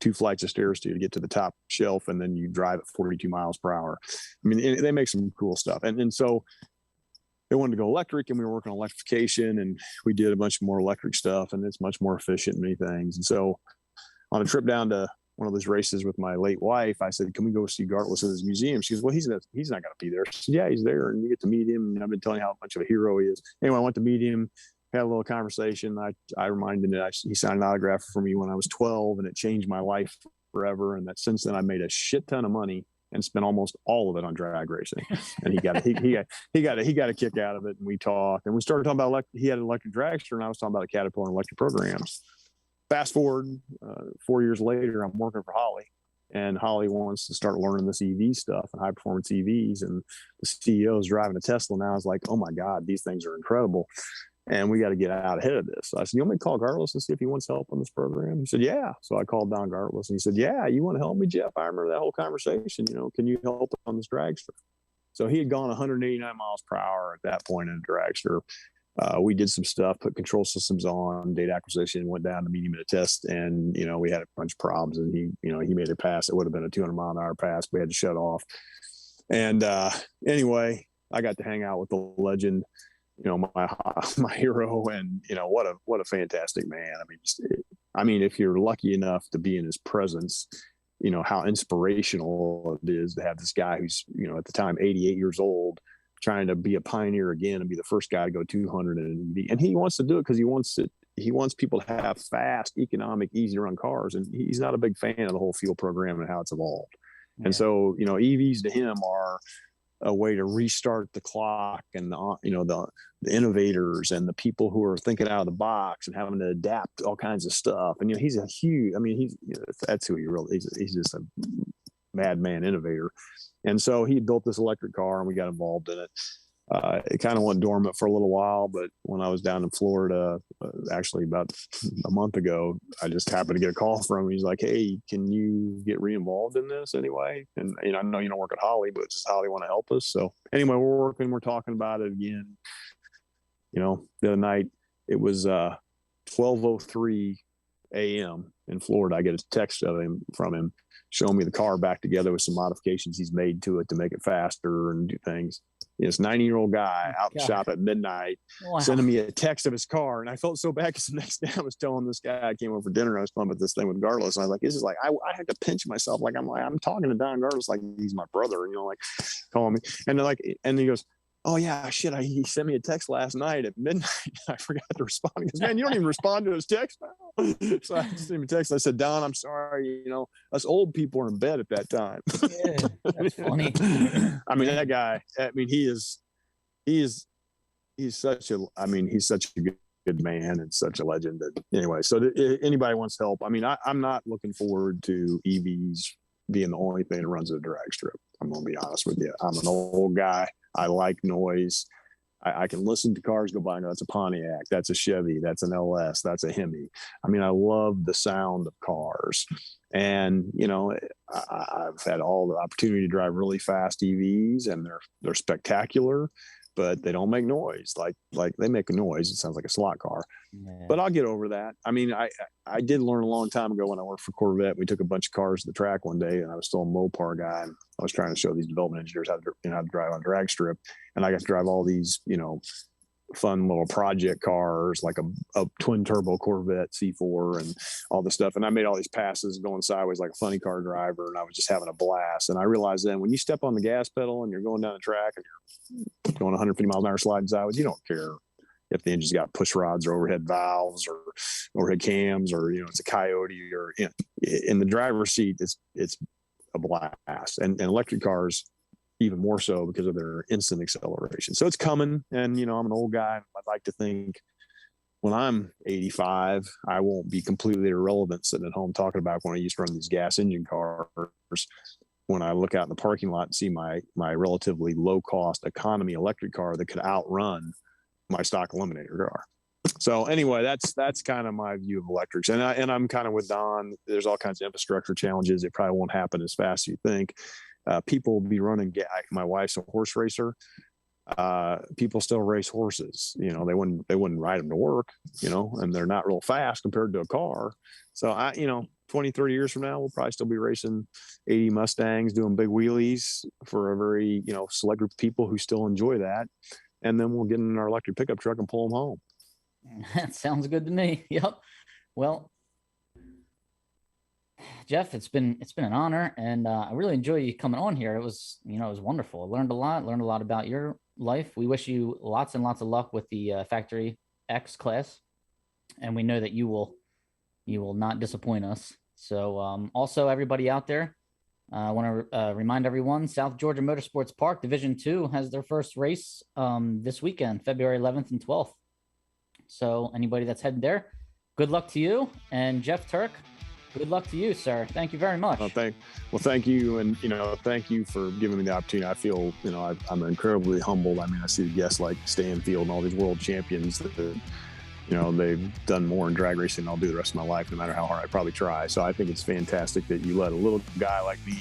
2 flights of stairs to get to the top shelf, and then you drive at 42 miles per hour. I mean, they make some cool stuff. And so they wanted to go electric, and we were working on electrification, and we did a bunch more electric stuff, and it's much more efficient in many things. And so on a trip down to one of those races with my late wife, I said, "Can we go see Gartless at his museum?" She goes, "Well, he's not going to be there." I said, "Yeah, he's there, and you get to meet him. And I've been telling you how much of a hero he is." Anyway, I went to meet him. Had a little conversation. I reminded him he signed an autograph for me when I was 12, and it changed my life forever. And that since then I made a shit ton of money and spent almost all of it on drag racing. And he got a kick out of it. And we talked, and we started talking about he had an electric dragster, and I was talking about a Caterpillar and electric programs. Fast forward 4 years later, I'm working for Holly, and Holly wants to start learning this EV stuff and high performance EVs. And the CEO is driving a Tesla now. I was like, "Oh my God, these things are incredible. And we got to get out ahead of this." So I said, "You want me to call Gartless and see if he wants help on this program?" He said, "Yeah." So I called Don Gartless, and he said, "Yeah, you want to help me, Geoff? I remember that whole conversation. Can you help on this dragster?" So he had gone 189 miles per hour at that point in a dragster. We did some stuff, put control systems on, data acquisition, went down to meet him at a test, and we had a bunch of problems. And he made a pass. It would have been a 200-mile-an-hour pass. We had to shut off. And anyway, I got to hang out with the legend, my hero, and what a fantastic man. I mean, if you're lucky enough to be in his presence, how inspirational it is to have this guy who's at the time 88 years old, trying to be a pioneer again and be the first guy to go 200 in an EV. And he wants to do it because he wants it. he wants people to have fast, economic, easy to run cars. And he's not a big fan of the whole fuel program and how it's evolved. Yeah. And so, EVs to him are a way to restart the clock, and the innovators and the people who are thinking out of the box and having to adapt all kinds of stuff. And he's a huge, that's who he really is. He's just a madman innovator. And so he built this electric car, and we got involved in it. It kind of went dormant for a little while, but when I was down in Florida, actually about a month ago, I just happened to get a call from him. He's like, "Hey, can you get re-involved in this anyway?" And I know you don't work at Holly, but does Holly want to help us? So anyway, we're talking about it again. The other night it was 12:03 a.m. in Florida. I get a text from him showing me the car back together with some modifications he's made to it to make it faster and do things. This 90-year-old guy out in the shop at midnight, sending me a text of his car. And I felt so bad because the next day I was telling this guy, I came over for dinner, I was talking about this thing with Garlis. And I was like, this is like, I had to pinch myself. I'm talking to Don Garlis like he's my brother, calling me. And he goes, "Oh yeah, shit. He sent me a text last night at midnight. I forgot to respond." He goes, "Man, you don't even respond to his text now." So I just sent him a text. I said, "Don, I'm sorry. Us old people are in bed at that time." Yeah, that's funny. That guy. He's such a good man and such a legend. And anyway, so anybody wants help. I'm not looking forward to EVs being the only thing that runs a drag strip. I'm going to be honest with you. I'm an old guy. I like noise. I can listen to cars go by and go, "That's a Pontiac, that's a Chevy, that's an LS, that's a Hemi." I love the sound of cars. And, I've had all the opportunity to drive really fast EVs, and they're spectacular, but they don't make noise. Like they make a noise. It sounds like a slot car. Yeah. But I'll get over that. I did learn a long time ago when I worked for Corvette. We took a bunch of cars to the track one day, and I was still a Mopar guy. And I was trying to show these development engineers how to drive on a drag strip. And I got to drive all these, fun little project cars, like a twin turbo Corvette C4 and all this stuff. And I made all these passes going sideways like a funny car driver, and I was just having a blast. And I realized then when you step on the gas pedal and you're going down the track and you're going 150 miles an hour sliding sideways, you don't care if the engine's got push rods or overhead valves or overhead cams, or it's a Coyote, or in the driver's seat, it's a blast. And electric cars even more so because of their instant acceleration. So it's coming. And I'm an old guy. I'd like to think when I'm 85, I won't be completely irrelevant sitting at home talking about when I used to run these gas engine cars. When I look out in the parking lot and see my relatively low cost economy electric car that could outrun my stock Eliminator car. So anyway, that's kind of my view of electrics. And I'm kind of with Don. There's all kinds of infrastructure challenges. It probably won't happen as fast as you think. People will be running. My wife's a horse racer. People still race horses. They wouldn't ride them to work. And they're not real fast compared to a car. So 20, 30 years from now, we'll probably still be racing 80 Mustangs, doing big wheelies for a very select group of people who still enjoy that. And then we'll get in our electric pickup truck and pull them home. That sounds good to me. Yep. Well, Geoff, it's been an honor, and I really enjoy you coming on here. It was wonderful. I learned a lot about your life. We wish you lots and lots of luck with the Factory X class, and we know that you will not disappoint us. So also everybody out there, I want to remind everyone, South Georgia Motorsports Park Division 2 has their first race this weekend, February 11th and 12th. So anybody that's heading there, good luck to you. And Geoff Turk, good luck to you, sir. Thank you very much. Thank you. And, thank you for giving me the opportunity. I feel, I'm incredibly humbled. I see guests like Stanfield and all these world champions that, they've done more in drag racing than I'll do the rest of my life, no matter how hard I probably try. So I think it's fantastic that you let a little guy like me,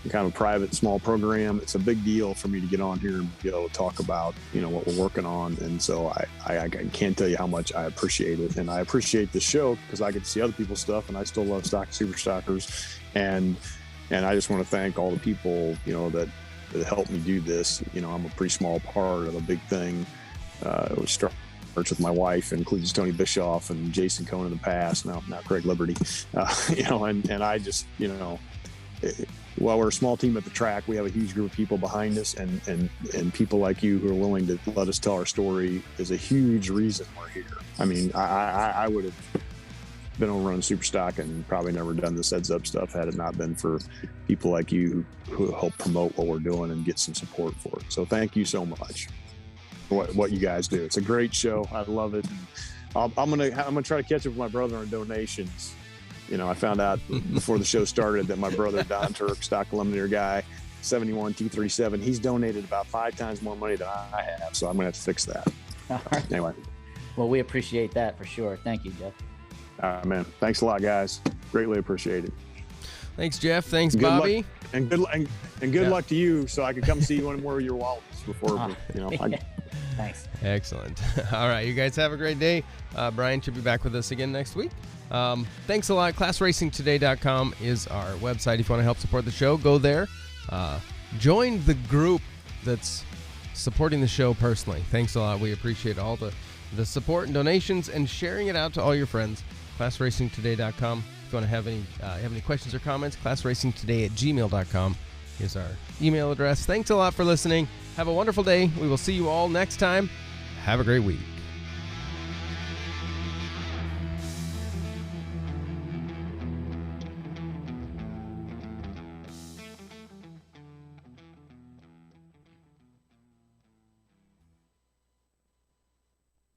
kind of a private, small program. It's a big deal for me to get on here and be able to talk about, what we're working on. And so I can't tell you how much I appreciate it. And I appreciate the show because I get to see other people's stuff, and I still love stock super stockers. And I just want to thank all the people, that helped me do this. I'm a pretty small part of a big thing. It was starts with my wife, includes Tony Bischoff and Jason Cohn in the past, now Craig Liberty, and I just, while we're a small team at the track, we have a huge group of people behind us, and people like you who are willing to let us tell our story is a huge reason we're here. I mean, I would have been over on Superstock and probably never done this heads up stuff had it not been for people like you who help promote what we're doing and get some support for it. So thank you so much for what you guys do. It's a great show. I love it. I'm gonna try to catch up with my brother on donations. You know, I found out before the show started that my brother Don Turk, stock eliminator guy, 71 T37, he's donated about 5 times more money than I have. So I'm gonna have to fix that. All right. Anyway. Well, we appreciate that for sure. Thank you, Geoff. Man, thanks a lot, guys. Greatly appreciate it. Thanks, Geoff. Thanks, Bobby. Good luck to you, so I can come see one more of your wallets before Thanks. Excellent. All right, you guys have a great day. Brian should be back with us again next week. Thanks a lot. ClassRacingToday.com is our website. If you want to help support the show, go there. Join the group that's supporting the show personally. Thanks a lot. We appreciate all the support and donations and sharing it out to all your friends. ClassRacingToday.com. If you want to have any questions or comments, ClassRacingToday@gmail.com is our email address. Thanks a lot for listening. Have a wonderful day. We will see you all next time. Have a great week.